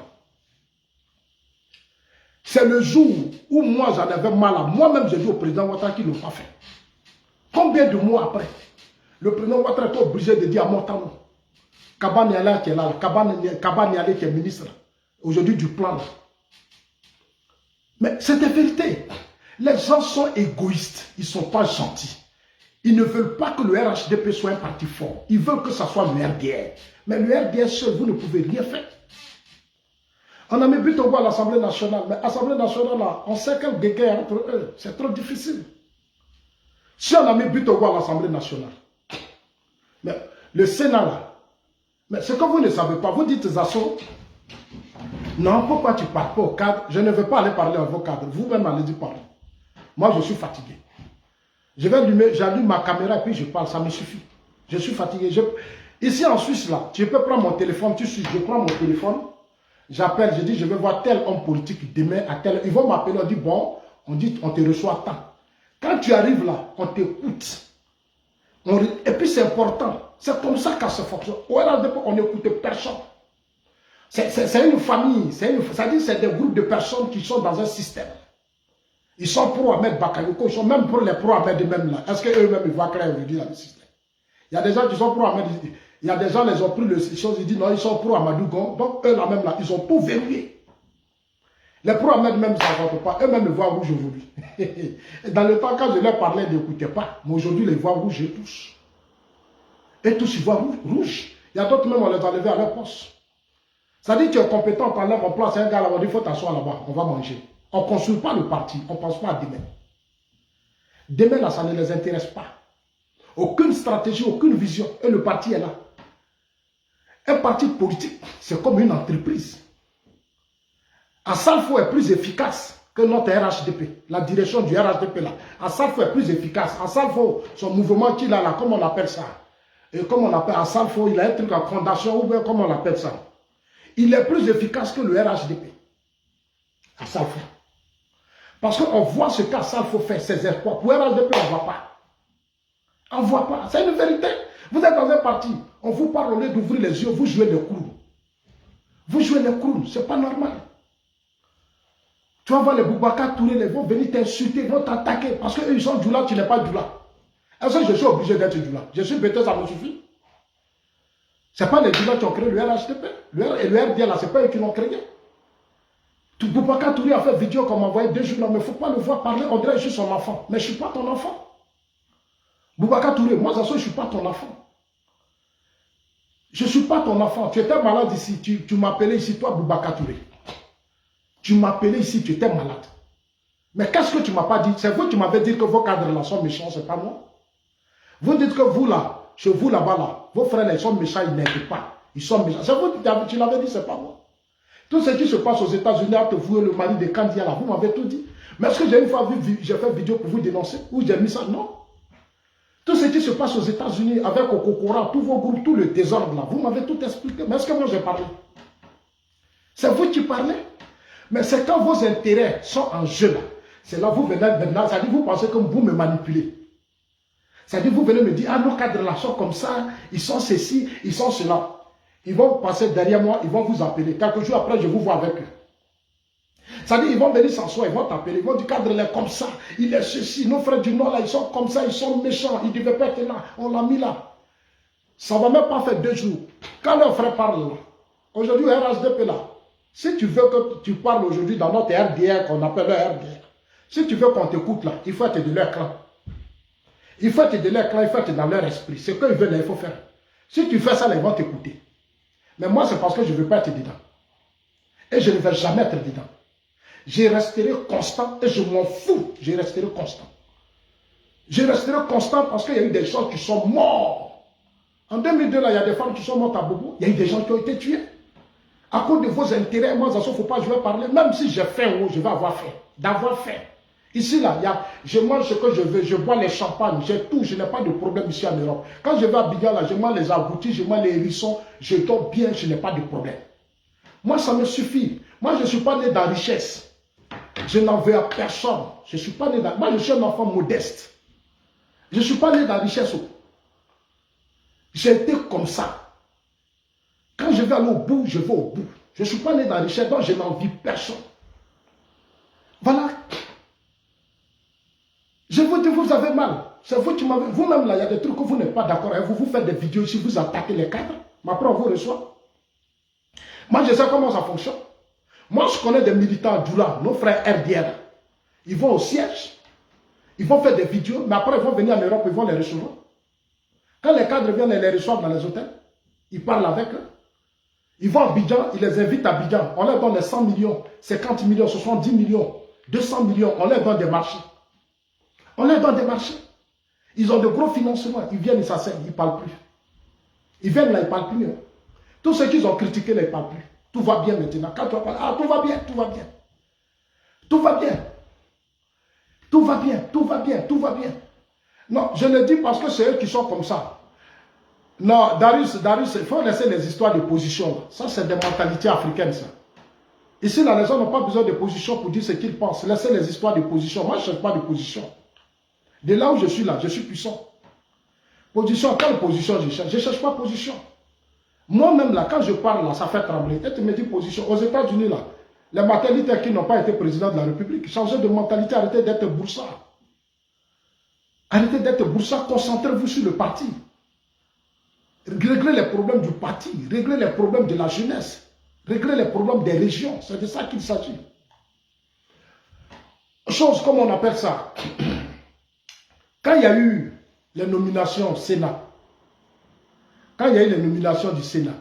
C'est le jour où moi, j'en avais mal à moi-même, j'ai dit au président Ouattara qu'ils ne l'ont pas fait. Combien de mois après, le président Ouattara est obligé de dire à Montano, Kaba Nialé qui est là, Kaba Nialé qui est ministre, aujourd'hui du plan là. Mais c'est des vérités. Les gens sont égoïstes, ils ne sont pas gentils. Ils ne veulent pas que le RHDP soit un parti fort. Ils veulent que ça soit le RDR. Mais le RDR seul, vous ne pouvez rien faire. On a mis Bitogo à l'Assemblée nationale. Mais l'Assemblée nationale, là, on sait quel guéguerre entre eux. C'est trop difficile. Si on a mis Bitogo à l'Assemblée nationale, mais le Sénat, là, mais ce que vous ne savez pas, vous dites Zasso, non, pourquoi tu ne parles pas au cadre? Je ne veux pas aller parler à vos cadres. Vous-même, allez-y parler. Moi, je suis fatigué. J'allume ma caméra et puis je parle, ça me suffit. Je suis fatigué. Ici en Suisse, là, tu peux prendre mon téléphone, je prends mon téléphone, j'appelle, je dis, je vais voir tel homme politique demain à tel. Ils vont m'appeler, on dit, bon, on te reçoit tant. Quand tu arrives là, on t'écoute. Et puis c'est important. C'est comme ça que ça fonctionne. Au RHDP, on n'écoute personne. C'est une famille. C'est-à-dire c'est des groupes de personnes qui sont dans un système. Ils sont pro Ahmed Bakayoko, ils sont même pour les pro Ahmed même là. Est-ce qu'eux-mêmes ils voient clair aujourd'hui dans le système? Il y a des gens qui sont pro Ahmed. Il y a des gens, ils ont pris le chose, ils disent non, ils sont pro Amadou Gon. Donc eux là même là, ils ont tout verrouillé. Les pro Ahmed même ça ne voit pas. Eux-mêmes ils voient rouge aujourd'hui. Dans le temps, quand je leur parlais, ils n'écoutaient pas. Mais aujourd'hui, ils voient rouge et tous. Et tous, ils voient rouge. Il y a d'autres même, on les a enlevés à leur poste. Ça dit que tu es compétent, on t'enlève en place un gars là, on dit il faut t'asseoir là-bas, on va manger. On ne consulte pas le parti, on ne pense pas à demain. Demain, là, ça ne les intéresse pas. Aucune stratégie, aucune vision. Et le parti est là. Un parti politique, c'est comme une entreprise. Assalfo est plus efficace que notre RHDP, la direction du RHDP là. Assalfo est plus efficace. Assalfo, son mouvement qu'il a là, comment on appelle ça? Et comme on appelle Assalfo, il a un truc à fondation, ou bien comment on appelle ça? Il est plus efficace que le RHDP. Assalfo. Parce qu'on voit ce qu'Assalfo fait, ses espoirs. Pour RHDP, on ne voit pas. On ne voit pas. C'est une vérité. Vous êtes dans un parti, on vous parle au lieu d'ouvrir les yeux, vous jouez le clown. Vous jouez le clown, ce n'est pas normal. Tu vas voir les Boubacar Touré, ils vont venir t'insulter, ils vont t'attaquer, parce qu'eux, ils sont Djoula, tu n'es pas Djoula. Est-ce que je suis obligé d'être Djoula? Je suis bêteux, ça me suffit. Ce n'est pas les Djoula qui ont créé le RHDP. Et le RDA, là, ce n'est pas eux qui l'ont créé. Boubacar Touré a fait vidéo qu'on m'a envoyé 2 jours là, mais il ne faut pas le voir parler, on dirait que je suis son enfant. Mais je ne suis pas ton enfant. Boubacar Touré, moi, ça se je ne suis pas ton enfant. Je ne suis pas ton enfant. Tu étais malade ici. Tu m'appelais ici, toi, Boubacar Touré. Tu m'appelais ici, tu étais malade. Mais qu'est-ce que tu ne m'as pas dit? C'est vous qui m'avez dit que vos cadres là sont méchants, ce n'est pas moi. Vous dites que vous là, chez vous là-bas là, vos frères là, ils sont méchants, ils n'aident pas. Ils sont méchants. C'est vous qui l'avez dit, ce n'est pas moi. Tout ce qui se passe aux États-Unis, entre vous et le mari de Kandia là, vous m'avez tout dit. Mais est-ce que j'ai une fois vu, j'ai fait une vidéo pour vous dénoncer? Ou j'ai mis ça? Non. Tout ce qui se passe aux États-Unis avec Okokora, tous vos groupes, tout le désordre là, vous m'avez tout expliqué. Mais est-ce que moi j'ai parlé? C'est vous qui parlez. Mais c'est quand vos intérêts sont en jeu là. C'est là que vous venez maintenant, ça dit vous pensez que vous me manipulez. Ça dit vous venez me dire, ah nos cadres là sont comme ça, ils sont ceci, ils sont cela. Ils vont passer derrière moi, ils vont vous appeler. Quelques jours après, je vous vois avec eux. Ça dit, ils vont venir s'asseoir, ils vont t'appeler, ils vont dire, cadre, il est comme ça, il est ceci. Nos frères du Nord, là, ils sont comme ça, ils sont méchants, ils ne devaient pas être là, on l'a mis là. Ça ne va même pas faire 2 jours. Quand leurs frères parlent là, aujourd'hui, RHDP là, si tu veux que tu parles aujourd'hui dans notre RDR, qu'on appelle le RDR, si tu veux qu'on t'écoute là, il faut être de leur clan. Il faut être de leur clan, il faut être dans leur esprit. Ce qu'ils veulent, là, il faut faire. Si tu fais ça, là, ils vont t'écouter. Mais moi, c'est parce que je ne veux pas être dedans. Et je ne vais jamais être dedans. Je resterai constant et je m'en fous. Je resterai constant. Je resterai constant parce qu'il y a eu des gens qui sont morts. En 2002, là, il y a des femmes qui sont mortes à Bobo. Il y a eu des gens qui ont été tués. À cause de vos intérêts, moi, il ne faut pas, je vais parler. Même si j'ai fait, je vais avoir fait. D'avoir fait. Ici, là, je mange ce que je veux, je bois les champagnes, j'ai tout, je n'ai pas de problème ici en Europe. Quand je vais à Abidjan, là, je mange les aboutis, je mange les hérissons, je dors bien, je n'ai pas de problème. Moi, ça me suffit. Moi, je ne suis pas né dans la richesse. Je n'en veux à personne. Je ne suis pas né dans... Moi, je suis un enfant modeste. Je ne suis pas né dans la richesse. J'ai été comme ça. Quand je vais aller au bout, je vais au bout. Je ne suis pas né dans la richesse, donc je n'envie personne. Voilà. Je vous dis, vous avez mal. C'est vous qui m'avez... Vous-même, là, il y a des trucs que vous n'êtes pas d'accord. Vous faites des vidéos ici, vous attaquez les cadres. Mais après, on vous reçoit. Moi, je sais comment ça fonctionne. Moi, je connais des militants Djoula, nos frères RDR. Ils vont au siège. Ils vont faire des vidéos. Mais après, ils vont venir en Europe, ils vont les recevoir. Quand les cadres viennent, ils les reçoivent dans les hôtels. Ils parlent avec eux. Ils vont à Abidjan, ils les invitent à Abidjan. On leur donne les 100 millions, 50 millions, 70 millions, 200 millions. On leur donne des marchés. On leur donne des marchés. Ils ont de gros financements. Ils viennent, ils s'asseyent, ils ne parlent plus. Ils viennent là, ils ne parlent plus. Hein. Tous ceux qu'ils ont critiqués, là, ils ne parlent plus. Tout va bien maintenant. Quand tu vas parler, ah, tout va bien, tout va bien. Tout va bien. Tout va bien, tout va bien, tout va bien. Non, je le dis parce que c'est eux qui sont comme ça. Non, Darius, il faut laisser les histoires de position. Ça, c'est des mentalités africaines, ça. Ici, là, les gens n'ont pas besoin de position pour dire ce qu'ils pensent. Laissez les histoires de position. Moi, je ne cherche pas de position. De là où je suis là, je suis puissant. Position, quelle position je cherche? Je ne cherche pas position. Moi-même, là, quand je parle, là, ça fait trembler. Et tu me dis position. Aux États-Unis, là, les mentalités qui n'ont pas été président de la République, changez de mentalité, arrêtez d'être boursard. Arrêtez d'être boursard, concentrez-vous sur le parti. Réglez les problèmes du parti, réglez les problèmes de la jeunesse, réglez les problèmes des régions. C'est de ça qu'il s'agit. Chose comme on appelle ça. Quand il y a eu les nominations au Sénat, quand il y a eu les nominations du Sénat,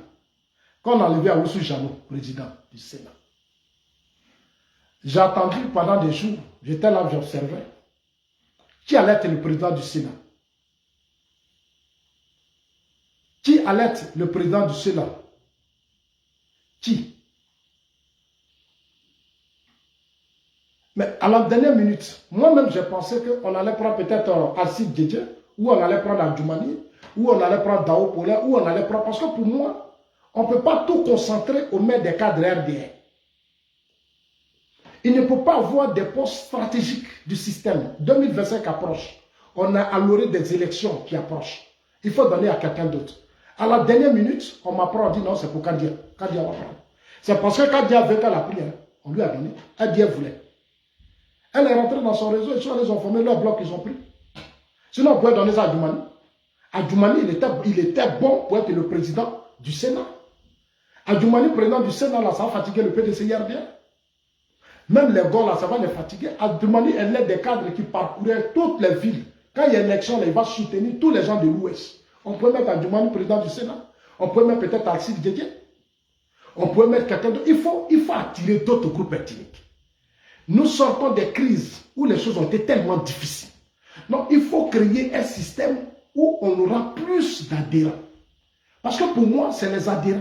quand on a enlevé Awoussou Jano, président du Sénat, j'ai attendu pendant des jours, j'étais là, j'observais, qui allait être le président du Sénat? Qui allait être le président du Sénat? Qui? Mais à la dernière minute, moi-même, j'ai pensé qu'on allait prendre peut-être Alcide Djedje, ou on allait prendre Adjoumani, ou on allait prendre Dao Paulin, ou on allait prendre... Parce que pour moi, on ne peut pas tout concentrer au maître des cadres RDR. Il ne peut pas avoir des postes stratégiques du système. 2025 approche. On a à l'orée des élections qui approchent. Il faut donner à quelqu'un d'autre. À la dernière minute, on m'apprend, on dit non, c'est pour Kadia. Kadia va prendre. C'est parce que Kadia veut qu'elle a pris, on lui a donné. Kadia voulait. Elle est rentrée dans son réseau, ils sont allés informer leur bloc qu'ils ont pris. Sinon, on pouvait donner ça à Adjoumani. Adjoumani, il était bon pour être le président du Sénat. Adjoumani, président du Sénat, là, ça va fatiguer le PDC-IRDR. Même les gars, là, ça va les fatiguer. Adjoumani, elle est des cadres qui parcouraient toutes les villes. Quand il y a une élection, là, il va soutenir tous les gens de l'Ouest. On peut mettre Adjoumani, président du Sénat. On peut mettre peut-être Alcide Djedje. On peut mettre quelqu'un d'autre. Il faut attirer d'autres groupes ethniques. Nous sortons des crises où les choses ont été tellement difficiles. Donc, il faut créer un système où on aura plus d'adhérents. Parce que pour moi, c'est les adhérents.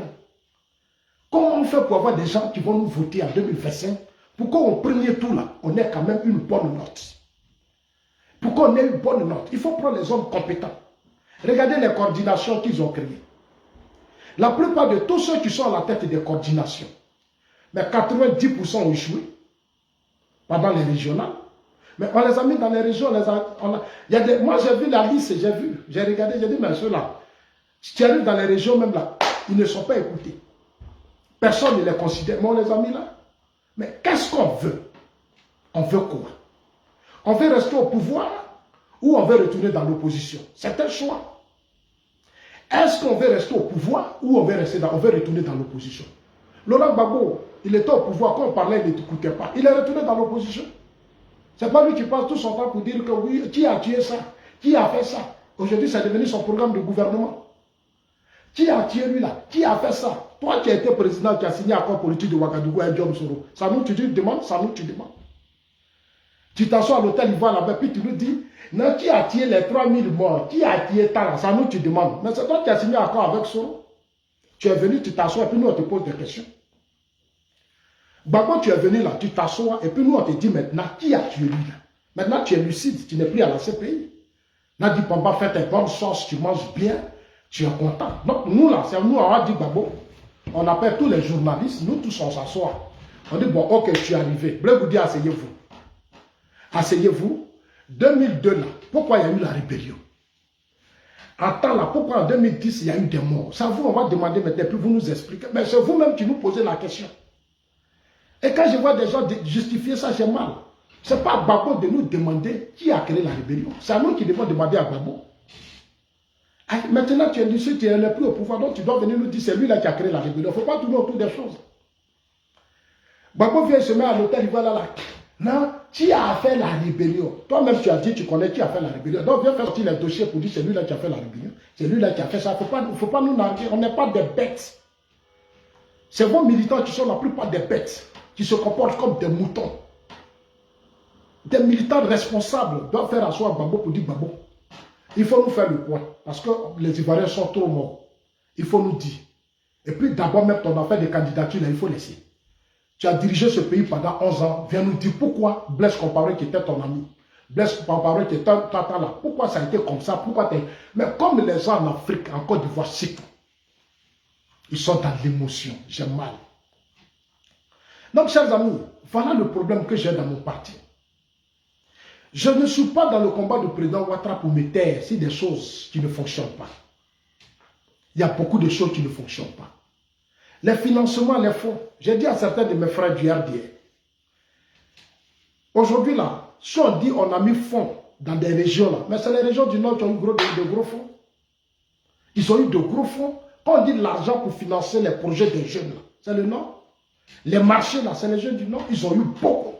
Comment on fait pour avoir des gens qui vont nous voter en 2025? Pourquoi au premier tour, là, on ait quand même une bonne note? Pourquoi on ait une bonne note? Il faut prendre les hommes compétents. Regardez les coordinations qu'ils ont créées. La plupart de tous ceux qui sont à la tête des coordinations, mais 90% ont échoué pendant les régionales. Mais on les a mis dans les régions. Moi, j'ai vu la liste, j'ai regardé, j'ai dit, mais ceux-là, si tu arrives dans les régions même là, ils ne sont pas écoutés. Personne ne les considère, mais on les a mis là. Mais qu'est-ce qu'on veut? On veut quoi? On veut rester au pouvoir ou on veut retourner dans l'opposition? C'est un choix. Est-ce qu'on veut rester au pouvoir ou on veut retourner dans l'opposition? Laurent Gbagbo, il était au pouvoir, quand on parlait, il ne t'écoutait pas. Il est retourné dans l'opposition. Ce n'est pas lui qui passe tout son temps pour dire que oui, qui a tué ça? Qui a fait ça? Aujourd'hui, c'est devenu son programme de gouvernement. Qui a tué lui là? Qui a fait ça? Toi qui as été président, qui as signé l'accord politique de Ouagadougou et Diom Soro, ça nous tu demandes, ça nous tu demandes. Tu t'assois à l'hôtel Ivoire là-bas, puis tu nous dis, non, qui a tué les 3000 morts? Qui a tué Tala? Ça nous tu demandes. Mais c'est toi qui as signé l'accord avec Soro. Tu es venu, tu t'assois, et puis nous on te pose des questions. Quand tu es venu là, tu t'assois, et puis nous on te dit maintenant, qui a tué lui là? Maintenant tu es lucide, tu n'es plus à la CPI. Là, dit Pamba, fais tes bonnes sauces, tu manges bien, tu es content. Donc nous là, c'est nous, on a dit Babo, on appelle tous les journalistes, nous tous on s'assoit. On dit bon, ok, tu es arrivé. Bleu vous dit, asseyez-vous. Asseyez-vous. 2002 là, pourquoi il y a eu la rébellion? Attends là, pourquoi en 2010 il y a eu des morts? Ça vous, on va demander maintenant, puis vous nous expliquez. Mais c'est vous-même qui nous posez la question. Et quand je vois des gens justifier ça, j'ai mal. Ce n'est pas à Babo de nous demander qui a créé la rébellion. C'est à nous qui devons demander à Babo. Maintenant, tu es lucide, tu n'es plus au pouvoir, donc tu dois venir nous dire c'est lui là qui a créé la rébellion. Il ne faut pas tourner autour des choses. Babo vient se mettre à l'hôtel, il va là. Non, qui a fait la rébellion? Toi-même, tu as dit, tu connais qui a fait la rébellion. Donc, viens faire sortir les dossiers pour dire c'est lui là qui a fait la rébellion. C'est lui là qui a fait ça. Il ne faut pas nous narguer. On n'est pas des bêtes. C'est vos militants qui sont la plupart des bêtes, qui se comportent comme des moutons. Des militants responsables doivent faire asseoir Babo pour dire Babo. Il faut nous faire le point. Parce que les Ivoiriens sont trop morts. Il faut nous dire. Et puis d'abord, même ton affaire de candidature, là, il faut laisser. Tu as dirigé ce pays pendant 11 ans. Viens nous dire pourquoi Blaise Compaoré qui était ton ami. Blaise Compaoré qui était tata là. Pourquoi ça a été comme ça? Pourquoi Mais comme les gens en Afrique, en Côte d'Ivoire, c'est tout. Ils sont dans l'émotion. J'ai mal. Donc, chers amis, voilà le problème que j'ai dans mon parti. Je ne suis pas dans le combat du président Ouattara pour me taire sur des choses qui ne fonctionnent pas. Il y a beaucoup de choses qui ne fonctionnent pas. Les financements, les fonds. J'ai dit à certains de mes frères du RDR. Aujourd'hui, là, si on dit on a mis fonds dans des régions, là, mais c'est les régions du Nord qui ont eu de gros fonds. Ils ont eu de gros fonds. Quand on dit de l'argent pour financer les projets des jeunes, c'est le Nord. Les marchés, là, c'est les jeunes du Nord. Ils ont eu beaucoup.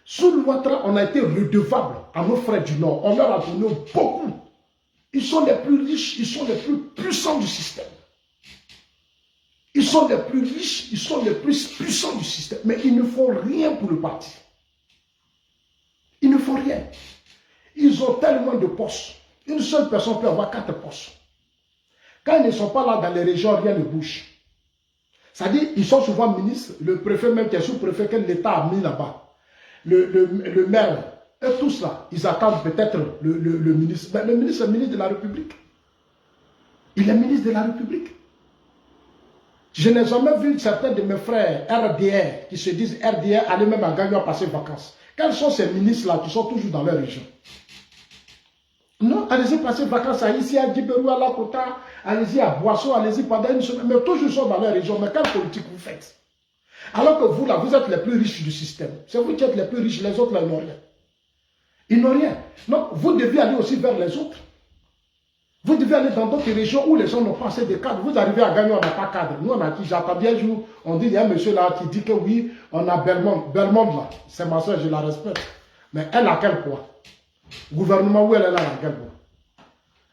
Sous le Ouattara, on a été redevable à nos frères du Nord. On leur a donné beaucoup. Ils sont les plus riches, ils sont les plus puissants du système. Ils sont les plus riches, ils sont les plus puissants du système. Mais ils ne font rien pour le parti. Ils ne font rien. Ils ont tellement de postes. Une seule personne peut avoir 4 postes. Quand ils ne sont pas là dans les régions, rien ne bouge. C'est-à-dire, ils sont souvent ministres, le préfet même qui est sous-préfet que l'État a mis là-bas. le maire, et tous là, ils attendent peut-être le ministre. Mais le ministre est ministre de la République. Il est ministre de la République. Je n'ai jamais vu certains de mes frères RDR qui se disent RDR aller même à Gagnon passer vacances. Quels sont ces ministres-là qui sont toujours dans leur région? Non, allez-y passer vacances ici à Djiberou, à Lakota, allez-y à Boisseau, allez-y pendant une semaine. Mais toujours ils sont dans leur région. Mais quelle politique vous faites? Alors que vous, là, vous êtes les plus riches du système. C'est vous qui êtes les plus riches, les autres, là, ils n'ont rien. Ils n'ont rien. Donc, vous devez aller aussi vers les autres. Vous devez aller dans d'autres régions où les gens n'ont pas assez de cadres. Vous arrivez à gagner, on n'a pas de cadre. Nous, on a qui? J'attendais un jour, on dit, il y a un monsieur là qui dit que oui, on a Belmond. Belmond là, c'est ma soeur, je la respecte. Mais elle a quel poids? Gouvernement, où elle est là, elle a quel poids?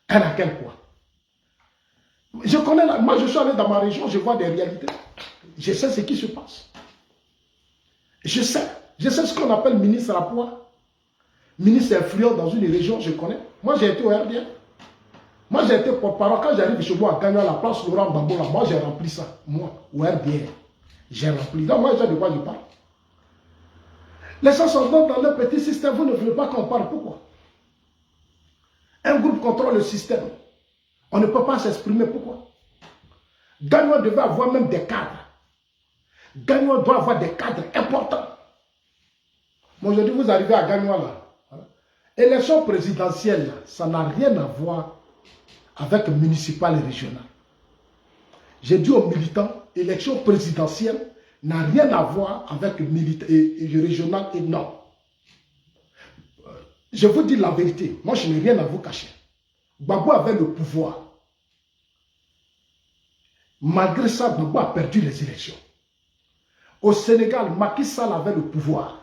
Elle a quel poids? Je connais, moi je suis allé dans ma région, je vois des réalités. Je sais ce qui se passe. Je sais ce qu'on appelle ministre à poids. Ministre influent dans une région, je connais. Moi j'ai été au RDR. Moi j'ai été porte-parole. Quand j'arrive chez moi à gagner à la place Laurent Gbagbo, moi j'ai rempli ça. Moi, au RDR. J'ai rempli. Donc moi je sais de quoi je parle. Les gens sont dans leur petit système, vous ne voulez pas qu'on parle. Pourquoi? Un groupe contrôle le système. On ne peut pas s'exprimer. Pourquoi? Gagnon devait avoir même des cadres. Gagnon doit avoir des cadres importants. Moi, aujourd'hui, vous arrivez à Gagnon là. Élection présidentielle, ça n'a rien à voir avec municipal et régional. J'ai dit aux militants, élection présidentielle n'a rien à voir avec régional et non. Je vous dis la vérité, moi je n'ai rien à vous cacher. Gbagbo avait le pouvoir. Malgré ça, Gbagbo a perdu les élections. Au Sénégal, Macky Sall avait le pouvoir.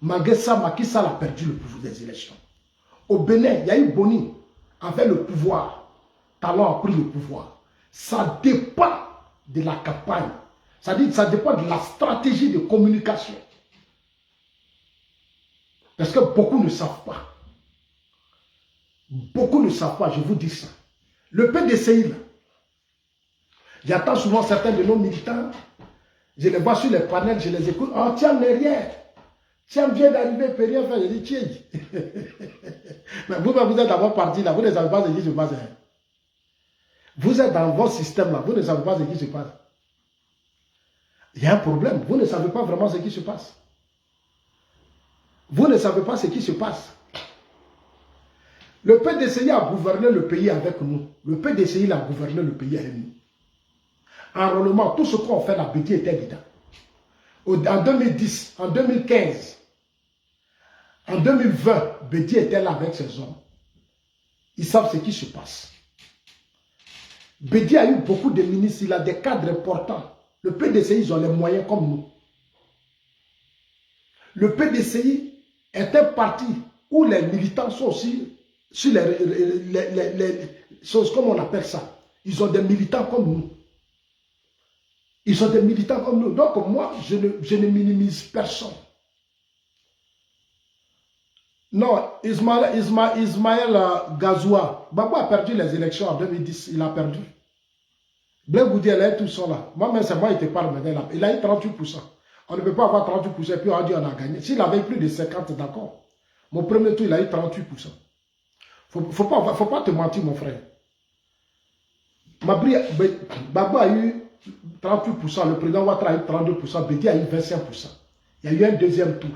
Malgré ça, Macky Sall a perdu le pouvoir des élections. Au Bénin, il y a eu Boni avait le pouvoir. Talon a pris le pouvoir. Ça dépend de la campagne. C'est-à-dire ça dépend de la stratégie de communication. Parce que beaucoup ne savent pas. Beaucoup ne savent pas, je vous dis ça. Le PDCI, là, j'attends souvent certains de nos militants, je les vois sur les panels, je les écoute. Oh, tiens, n'est rien. Tiens, vient d'arriver, il ne peut rien faire. Je dis, tiens. Mais vous êtes dans votre parti, là, vous ne savez pas ce qui se passe. Vous êtes dans votre système, là, vous ne savez pas ce qui se passe. Il y a un problème, vous ne savez pas vraiment ce qui se passe. Vous ne savez pas ce qui se passe. Le PDCI a gouverné le pays avec nous. Le PDCI a gouverné le pays avec nous. Enrôlement, tout ce qu'on fait, la Bédi était dedans. En 2010, en 2015, en 2020, Bédi était là avec ses hommes. Ils savent ce qui se passe. Bédi a eu beaucoup de ministres, il a des cadres importants. Le PDCI, ils ont les moyens comme nous. Le PDCI est un parti où les militants sont aussi sur comme on appelle ça. Ils ont des militants comme nous. Ils ont des militants comme nous. Donc moi, je ne minimise personne. Non, Ismaël Gazoua, Gbagbo a perdu les élections en 2010. Il a perdu. Blaise Goudi, elle est tout seul là. Moi-même, c'est moi qui te parle maintenant. Il a eu 38%. On ne peut pas avoir 38% et puis on dit on a gagné. S'il avait plus de 50, d'accord. Mon premier tour, il a eu 38%. Faut pas te mentir, mon frère. Gbagbo a eu 38%, le président Ouattara a eu 32%, Bédi a eu 25%. Il y a eu un deuxième tour.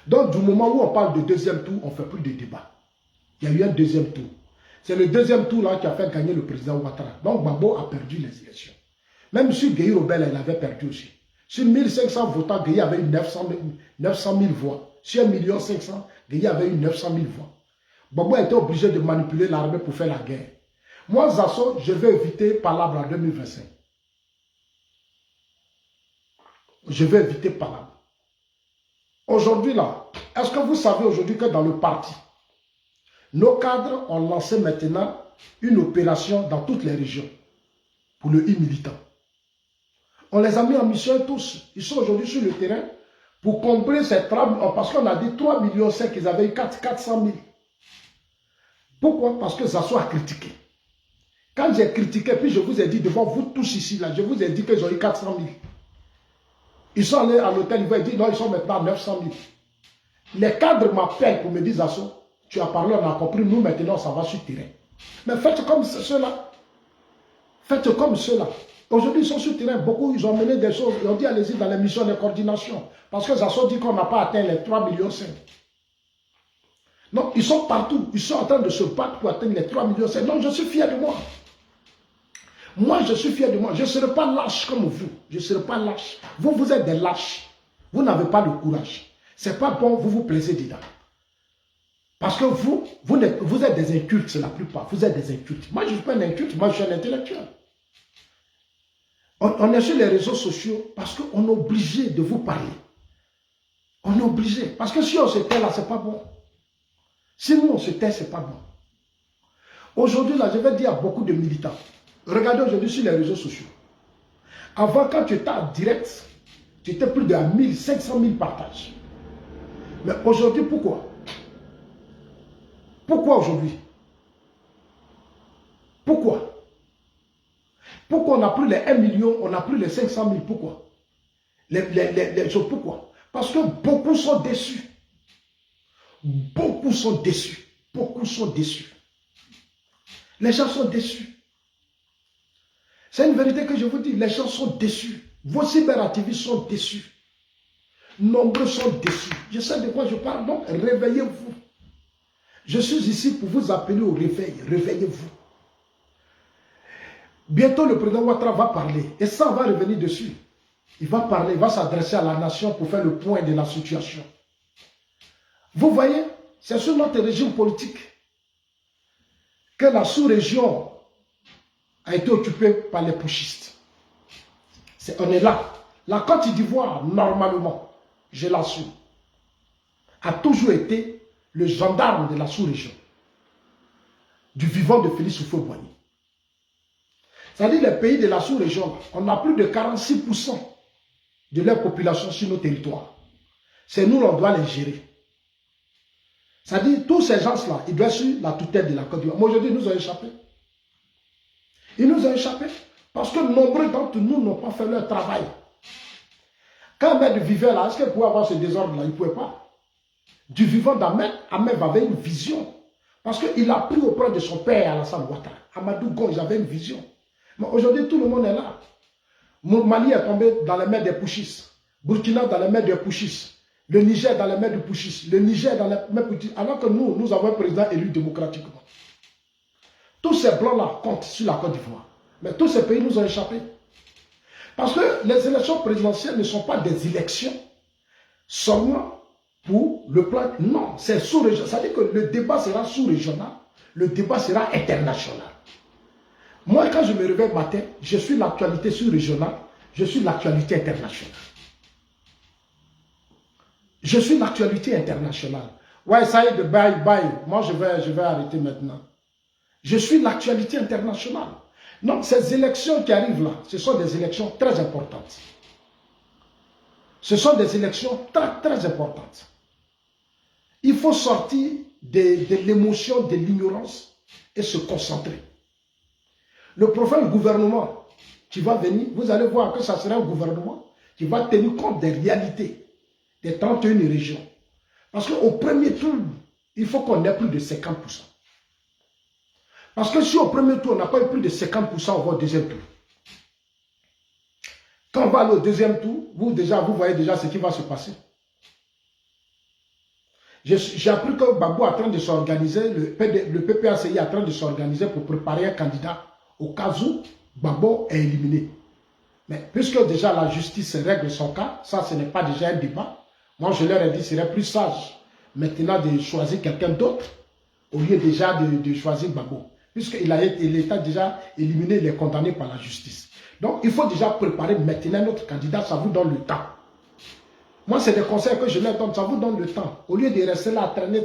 Donc, du moment où on parle de deuxième tour, on ne fait plus de débat. Il y a eu un deuxième tour. C'est le deuxième tour là qui a fait gagner le président Ouattara. Donc, Gbagbo a perdu les élections. Même sur Gueye Robel, il avait perdu aussi. Sur 1500 votants, Gueye avait eu 900 000 voix. Sur 1 500 000, Gueye avait eu 900 000 voix. Gbagbo a été obligé de manipuler l'armée pour faire la guerre. Moi, Zasso, je vais éviter Palabre en 2025. Je vais éviter Palabre. Aujourd'hui, là, est-ce que vous savez aujourd'hui que dans le parti, nos cadres ont lancé maintenant une opération dans toutes les régions pour le militant. On les a mis en mission tous. Ils sont aujourd'hui sur le terrain pour combler ces travaux. Parce qu'on a dit 3,5 millions, ils avaient eu 400 000. Pourquoi? Parce que Zasso a critiqué. Quand j'ai critiqué, puis je vous ai dit devant vous tous ici, là, je vous ai dit qu'ils ont eu 400 000. Ils sont allés à l'hôtel, ils vont dire non, ils sont maintenant à 900 000. Les cadres m'appellent pour me dire, Zasso, tu as parlé, on a compris, nous maintenant, ça va sur le terrain. Mais faites comme ceux-là. Faites comme ceux-là. Aujourd'hui, ils sont sur le terrain. Beaucoup, ils ont mené des choses. Ils ont dit, allez-y dans les missions de coordination. Parce que Zasso dit qu'on n'a pas atteint les 3,5 millions. Non, ils sont partout. Ils sont en train de se battre pour atteindre les 3,5 millions. Non, je suis fier de moi. Moi, je suis fier de moi. Je ne serai pas lâche comme vous. Je ne serai pas lâche. Vous, vous êtes des lâches. Vous n'avez pas de courage. Ce n'est pas bon, vous vous plaisez dedans. Parce que vous êtes des incultes, la plupart. Vous êtes des incultes. Moi, je ne suis pas un inculte. Moi, je suis un intellectuel. On est sur les réseaux sociaux parce qu'on est obligé de vous parler. On est obligé. Parce que si on se tait là, ce n'est pas bon. Si nous, on se tait, ce n'est pas bon. Aujourd'hui, là, je vais dire à beaucoup de militants. Regardez aujourd'hui sur les réseaux sociaux. Avant, quand tu étais en direct, tu étais plus de 1500 000 partages. Mais aujourd'hui, pourquoi? Pourquoi aujourd'hui? Pourquoi? Pourquoi on n'a plus les 1 million, on n'a plus les 500 000? Pourquoi? Pourquoi? Parce que beaucoup sont déçus. Beaucoup sont déçus. Beaucoup sont déçus. Les gens sont déçus. C'est une vérité que je vous dis. Les gens sont déçus. Vos cyberactivistes sont déçus. Nombreux sont déçus. Je sais de quoi je parle. Donc, réveillez-vous. Je suis ici pour vous appeler au réveil. Réveillez-vous. Bientôt, le président Ouattara va parler. Et ça, on va revenir dessus. Il va parler, il va s'adresser à la nation pour faire le point de la situation. Vous voyez, c'est sur notre régime politique que la sous-région a été occupée par les putschistes. On est là. La Côte d'Ivoire, normalement, je l'assume, a toujours été le gendarme de la sous-région, du vivant de Félix Houphouët-Boigny. C'est-à-dire les pays de la sous-région, on a plus de 46% de leur population sur nos territoires. C'est nous, on doit les gérer. C'est-à-dire tous ces gens-là, ils doivent être sur la tutelle de la Côte d'Ivoire. Mais aujourd'hui, ils nous ont échappé. Ils nous ont échappé parce que nombreux d'entre nous n'ont pas fait leur travail. Quand Ahmed vivait là, est-ce qu'il pouvait avoir ce désordre-là? Il ne pouvait pas. Du vivant d'Ahmed, Ahmed avait une vision. Parce qu'il a pris auprès de son père, Alassane Ouattara. Amadou Gon, ils avaient une vision. Mais aujourd'hui, tout le monde est là. Mali est tombé dans les mains des putschistes. Burkina dans les mains des putschistes. Le Niger dans les mains des putschistes. Le Niger dans les mains des putschistes. Alors que nous avons un président élu démocratiquement. Tous ces blancs-là comptent sur la Côte d'Ivoire. Mais tous ces pays nous ont échappé. Parce que les élections présidentielles ne sont pas des élections seulement pour le plan. Non, c'est sous-régional. Ça veut dire que le débat sera sous-régional. Le débat sera international. Moi, quand je me réveille le matin, je suis l'actualité sous-régionale, je suis l'actualité internationale. Je suis l'actualité internationale. Ouais, ça y est, bye, bye. Moi, je vais arrêter maintenant. Je suis l'actualité internationale. Donc, ces élections qui arrivent là, ce sont des élections très importantes. Ce sont des élections très, très importantes. Il faut sortir de l'émotion, de l'ignorance et se concentrer. Le prochain gouvernement qui va venir, vous allez voir que ça sera un gouvernement qui va tenir compte des réalités des 31 régions. Parce qu'au premier tour, il faut qu'on ait plus de 50%. Parce que si au premier tour, on n'a pas eu plus de 50%, on va au deuxième tour. Quand on va aller au deuxième tour, vous voyez déjà ce qui va se passer. J'ai appris que Gbagbo est en train de s'organiser, le PPACI est en train de s'organiser pour préparer un candidat au cas où Gbagbo est éliminé. Mais puisque déjà la justice règle son cas, ça ce n'est pas déjà un débat. Moi je leur ai dit, ce serait plus sage maintenant de choisir quelqu'un d'autre au lieu déjà de choisir Gbagbo. Puisqu'il a déjà éliminé, il est condamné par la justice. Donc il faut déjà préparer maintenant notre candidat, ça vous donne le temps. Moi c'est des conseils que je leur donne, ça vous donne le temps. Au lieu de rester là, traîner.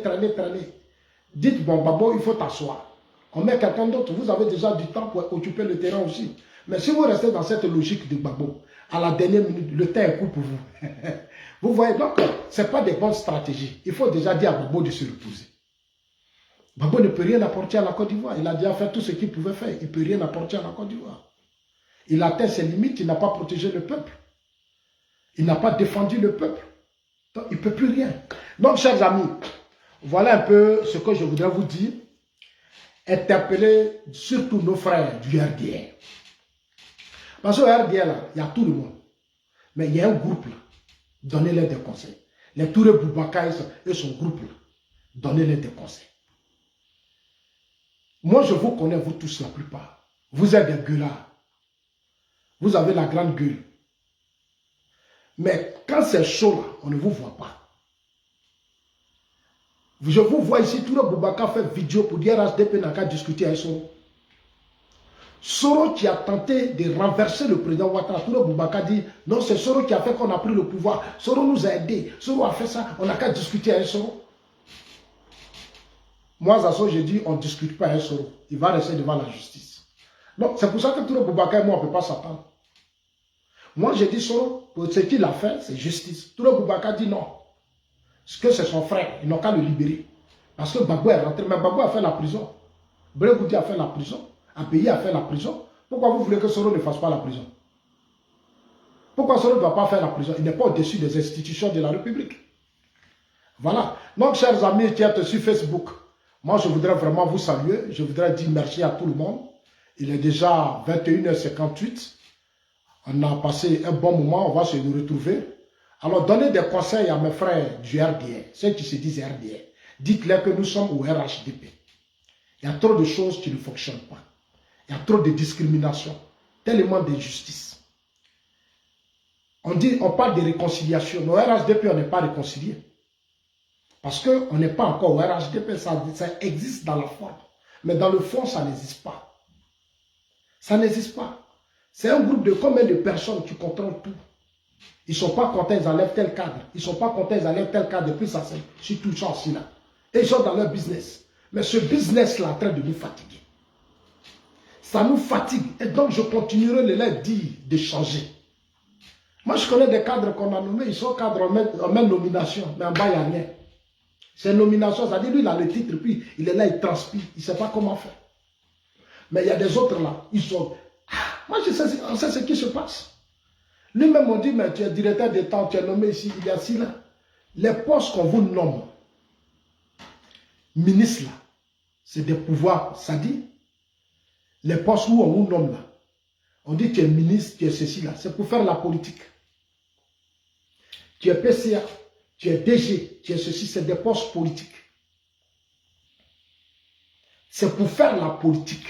Dites, bon Gbagbo, il faut t'asseoir. On met quelqu'un d'autre, vous avez déjà du temps pour occuper le terrain aussi. Mais si vous restez dans cette logique de Gbagbo, à la dernière minute, le temps est court pour vous. Vous voyez, donc, ce n'est pas des bonnes stratégies. Il faut déjà dire à Gbagbo de se reposer. Gbagbo ne peut rien apporter à la Côte d'Ivoire. Il a déjà fait tout ce qu'il pouvait faire. Il ne peut rien apporter à la Côte d'Ivoire. Il atteint ses limites, il n'a pas protégé le peuple. Il n'a pas défendu le peuple. Donc, il ne peut plus rien. Donc, chers amis, voilà un peu ce que je voudrais vous dire. Interpeller surtout nos frères du RDR. Parce que RDR, là, il y a tout le monde. Mais il y a un groupe là. Donnez-leur des conseils. Les Touré Boubacar et son groupe là. Donnez-leur des conseils. Moi, je vous connais, vous tous, la plupart. Vous êtes des gueulards. Vous avez la grande gueule. Mais quand c'est chaud là, on ne vous voit pas. Je vous vois ici, tout le Boubacar fait vidéo pour dire RHDP n'a qu'à discuter avec Soro. Soro qui a tenté de renverser le président Ouattara, tout le Boubacar dit, non, c'est Soro qui a fait qu'on a pris le pouvoir. Soro nous a aidés. Soro a fait ça, on n'a qu'à discuter avec Soro. Moi, à ça, j'ai dit, on ne discute pas avec Soro. Il va rester devant la justice. Donc, c'est pour ça que tout le Boubacar et moi, on ne peut pas s'attendre. Moi, j'ai dit Soro, pour ce qu'il a fait, c'est justice. Tout le Boubacar dit non. Parce que c'est son frère, ils n'ont qu'à le libérer. Parce que Gbagbo est rentré, mais Gbagbo a fait la prison. Brégoudi a fait la prison. Apayi a fait la prison. Pourquoi vous voulez que Soro ne fasse pas la prison? Pourquoi Soro ne doit pas faire la prison? Il n'est pas au-dessus des institutions de la République. Voilà. Donc, chers amis qui êtes sur Facebook, moi, je voudrais vraiment vous saluer. Je voudrais dire merci à tout le monde. Il est déjà 21h58. On a passé un bon moment. On va se retrouver. Alors, donnez des conseils à mes frères du RDR, ceux qui se disent RDR. Dites-leur que nous sommes au RHDP. Il y a trop de choses qui ne fonctionnent pas. Il y a trop de discrimination, tellement d'injustice. On parle de réconciliation. Mais au RHDP, on n'est pas réconcilié. Parce qu'on n'est pas encore au RHDP, ça existe dans la forme. Mais dans le fond, ça n'existe pas. Ça n'existe pas. C'est un groupe de combien de personnes qui contrôlent tout. Ils ne sont pas contents, ils enlèvent tel cadre. Ils ne sont pas contents, ils enlèvent tel cadre. Depuis ça, c'est tout ça aussi là. Et ils sont dans leur business. Mais ce business-là est en train de nous fatiguer. Ça nous fatigue. Et donc, je continuerai de leur dire de changer. Moi, je connais des cadres qu'on a nommés. Ils sont cadres en même nomination. Mais en bas, il n'y a rien. C'est une nomination. Ça dit, lui, il a le titre. Puis, il est là, il transpire. Il ne sait pas comment faire. Mais il y a des autres là. Ils sont... moi, on sait ce qui se passe. Lui-même, on dit, mais tu es directeur d'État, tu es nommé ici, il y a ci, là. Les postes qu'on vous nomme, ministre, là, c'est des pouvoirs, ça dit. Les postes où on vous nomme, là, on dit tu es ministre, tu es ceci, là, c'est pour faire la politique. Tu es PCA, tu es DG, tu es ceci, c'est des postes politiques. C'est pour faire la politique.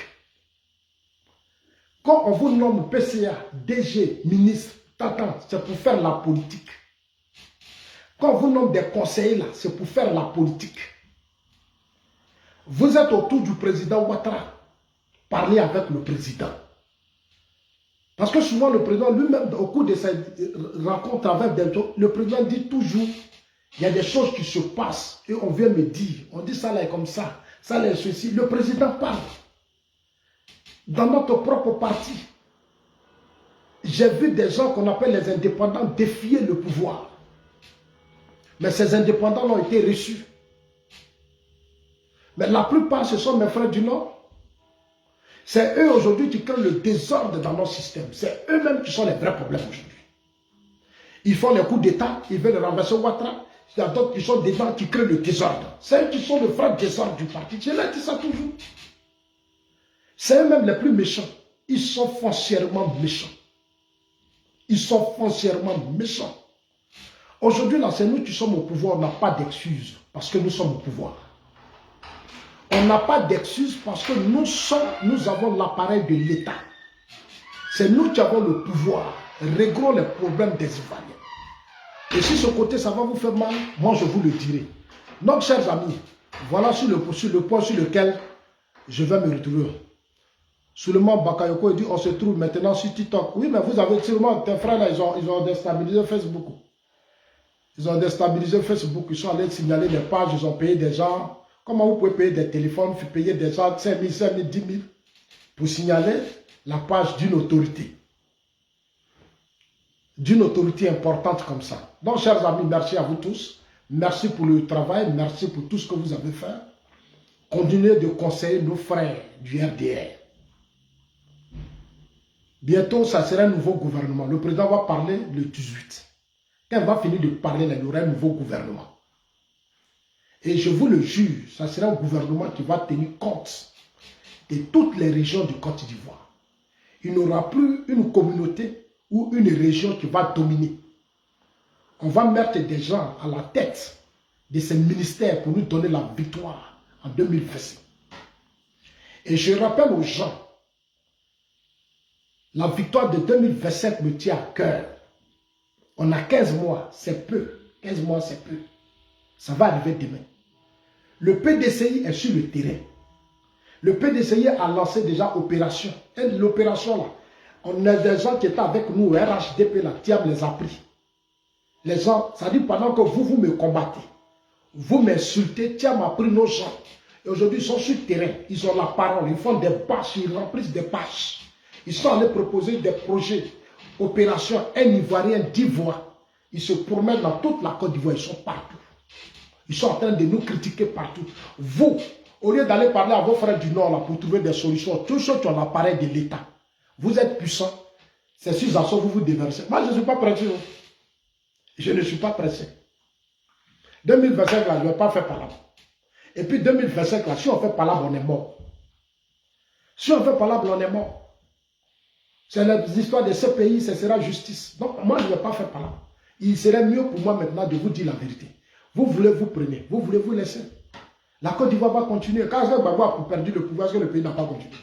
Quand on vous nomme PCA, DG, ministre, c'est pour faire la politique. Quand on vous nomme des conseillers là, c'est pour faire la politique. Vous êtes autour du président Ouattara. Parlez avec le président. Parce que souvent le président lui-même, au cours de ses rencontres avec des autres, le président dit toujours, il y a des choses qui se passent et on vient me dire, on dit ça là est comme ça là est ceci. Le président parle. Dans notre propre parti, j'ai vu des gens qu'on appelle les indépendants défier le pouvoir. Mais ces indépendants ont été reçus. Mais la plupart, ce sont mes frères du Nord. C'est eux aujourd'hui qui créent le désordre dans notre système. C'est eux-mêmes qui sont les vrais problèmes aujourd'hui. Ils font les coups d'État, ils veulent renverser Ouattara. Il y a d'autres qui sont dedans qui créent le désordre. C'est eux qui sont le vrai désordre du parti. Je l'ai dit ça toujours. C'est eux-mêmes les plus méchants. Ils sont foncièrement méchants. Ils sont foncièrement méchants. Aujourd'hui, là, c'est nous qui sommes au pouvoir. On n'a pas d'excuses parce que nous sommes au pouvoir. On n'a pas d'excuses parce que nous avons l'appareil de l'État. C'est nous qui avons le pouvoir. Réglons les problèmes des Ivoiriens. Et si ce côté, ça va vous faire mal, moi, je vous le dirai. Donc, chers amis, voilà sur le point sur lequel je vais me retrouver. Souleymane Bakayoko dit, on se trouve maintenant sur TikTok. Oui, mais vous avez sûrement, tes frères là, ils ont déstabilisé Facebook. Ils ont déstabilisé Facebook. Ils sont allés signaler des pages, ils ont payé des gens. Comment vous pouvez payer des téléphones, payer des gens 5 000, 5 000, 10 000 pour signaler la page d'une autorité. D'une autorité importante comme ça. Donc, chers amis, merci à vous tous. Merci pour le travail, merci pour tout ce que vous avez fait. Continuez de conseiller nos frères du RDR. Bientôt, ça sera un nouveau gouvernement. Le président va parler le 18. quand elle va finir de parler, il y aura un nouveau gouvernement. Et je vous le jure, ça sera un gouvernement qui va tenir compte de toutes les régions du Côte d'Ivoire. Il n'y aura plus une communauté ou une région qui va dominer. On va mettre des gens à la tête de ces ministères pour nous donner la victoire en 2025. Et je rappelle aux gens, la victoire de 2027 me tient à cœur. On a 15 mois, c'est peu. 15 mois, c'est peu. Ça va arriver demain. Le PDCI est sur le terrain. Le PDCI a lancé déjà opération. Et l'opération là, on a des gens qui étaient avec nous au RHDP, la Thiam les a pris. Les gens, ça dit pendant que vous me combattez, vous m'insultez, Thiam a pris nos gens. Et aujourd'hui, ils sont sur le terrain, ils ont la parole, ils font des bâches, ils remplissent des bâches. Ils sont allés proposer des projets, opération, un Ivoirien d'Ivoire. Ils se promènent dans toute la Côte d'Ivoire, ils sont partout. Ils sont en train de nous critiquer partout. Vous, au lieu d'aller parler à vos frères du Nord là, pour trouver des solutions, tous ceux qui ont l'appareil de l'État, vous êtes puissants, c'est sur ça vous vous déversez. Moi, je ne suis pas pressé. Je ne suis pas pressé. 2025, là, je ne vais pas faire palabre. Et puis 2025, là, si on fait palabre, on est mort. Si on fait palabre, on est mort. C'est l'histoire de ce pays, ce sera justice. Donc, moi, je ne vais pas faire palabre. Il serait mieux pour moi maintenant de vous dire la vérité. Vous voulez, vous prenez. Vous voulez, vous laissez. La Côte d'Ivoire va continuer. Quand Gbagbo a perdu le pouvoir, est-ce que le pays n'a pas continué?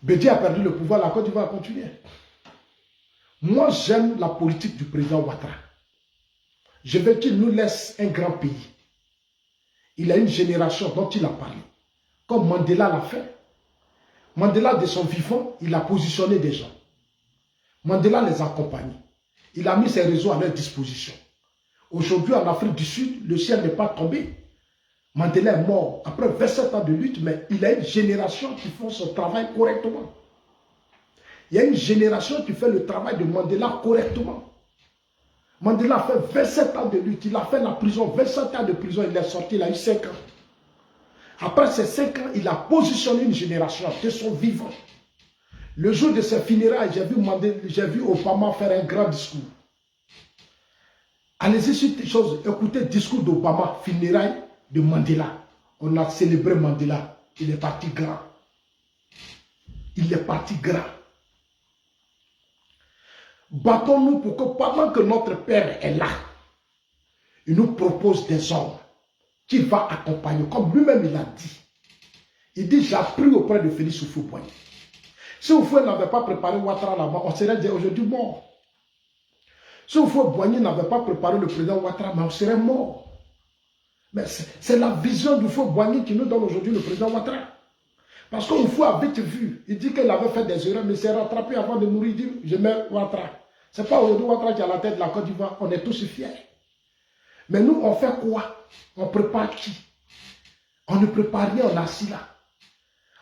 Bédi a perdu le pouvoir, la Côte d'Ivoire a continué. Moi, j'aime la politique du président Ouattara. Je veux qu'il nous laisse un grand pays. Il a une génération dont il a parlé. Comme Mandela l'a fait. Mandela, de son vivant, il a positionné des gens. Mandela les accompagne. Il a mis ses réseaux à leur disposition. Aujourd'hui, en Afrique du Sud, le ciel n'est pas tombé. Mandela est mort après 27 ans de lutte, mais il a une génération qui fait son travail correctement. Il y a une génération qui fait le travail de Mandela correctement. Mandela a fait 27 ans de lutte, il a fait la prison, 27 ans de prison, il est sorti, il a eu 5 ans. Après ces 5 ans, il a positionné une génération de son vivant. Le jour de ses funérailles, j'ai vu Obama faire un grand discours. Allez-y sur ces choses, écoutez le discours d'Obama, funérailles de Mandela. On a célébré Mandela. Il est parti grand. Il est parti grand. Battons-nous pour que pendant que notre Père est là, il nous propose des hommes qu'il va accompagner, comme lui-même il a dit. Il dit, j'ai appris auprès de Félix Houphouët-Boigny. Si Houphouët n'avait pas préparé Ouattara là-bas, on serait aujourd'hui mort. Si Houphouët-Boigny n'avait pas préparé le président Ouattara, on serait mort. Mais c'est la vision d'Houphouët-Boigny qui nous donne aujourd'hui le président Ouattara. Parce qu'Houphouët a vite vu, il dit qu'il avait fait des erreurs, mais il s'est rattrapé avant de mourir, il dit, je mets Ouattara. Ce n'est pas aujourd'hui Ouattara qui est à la tête de la Côte d'Ivoire, on est tous fiers. Mais nous, on fait quoi? On prépare qui? On ne prépare rien, on est assis là.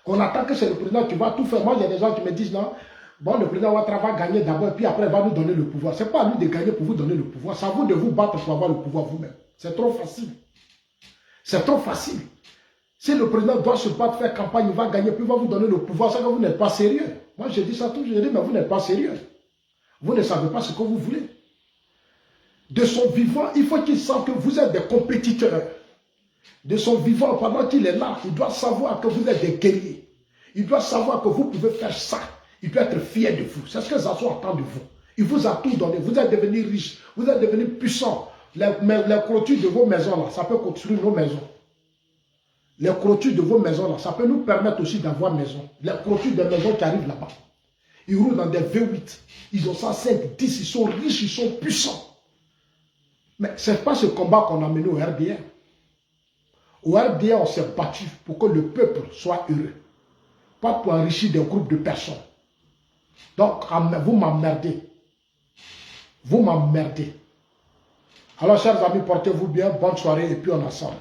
On attend que c'est le président qui va tout faire. Moi, il y a des gens qui me disent, non, bon, le président Ouattara va gagner d'abord, et puis après, il va nous donner le pouvoir. Ce n'est pas à lui de gagner pour vous donner le pouvoir, c'est à vous de vous battre pour avoir le pouvoir vous-même. C'est trop facile. C'est trop facile. Si le président doit se battre, faire campagne, il va gagner, puis il va vous donner le pouvoir, c'est que vous n'êtes pas sérieux. Moi, je dis ça toujours, je dis, mais vous n'êtes pas sérieux. Vous ne savez pas ce que vous voulez. De son vivant, il faut qu'il sente que vous êtes des compétiteurs. De son vivant, pendant qu'il est là, il doit savoir que vous êtes des guerriers. Il doit savoir que vous pouvez faire ça. Il doit être fier de vous. C'est ce que Zazo attend de vous. Il vous a tout donné. Vous êtes devenus riches. Vous êtes devenus puissants. Les clôtures de vos maisons, là, ça peut construire nos maisons. Les clôtures de vos maisons, là, ça peut nous permettre aussi d'avoir maison. Les clôtures des maisons qui arrivent là-bas. Ils roulent dans des V8. Ils ont 105, 10. Ils sont riches, ils sont puissants. Mais ce n'est pas ce combat qu'on a mené au RDA. Au RDA, on s'est battu pour que le peuple soit heureux. Pas pour enrichir des groupes de personnes. Donc, vous m'emmerdez. Vous m'emmerdez. Alors, chers amis, portez-vous bien. Bonne soirée et puis on ensemble.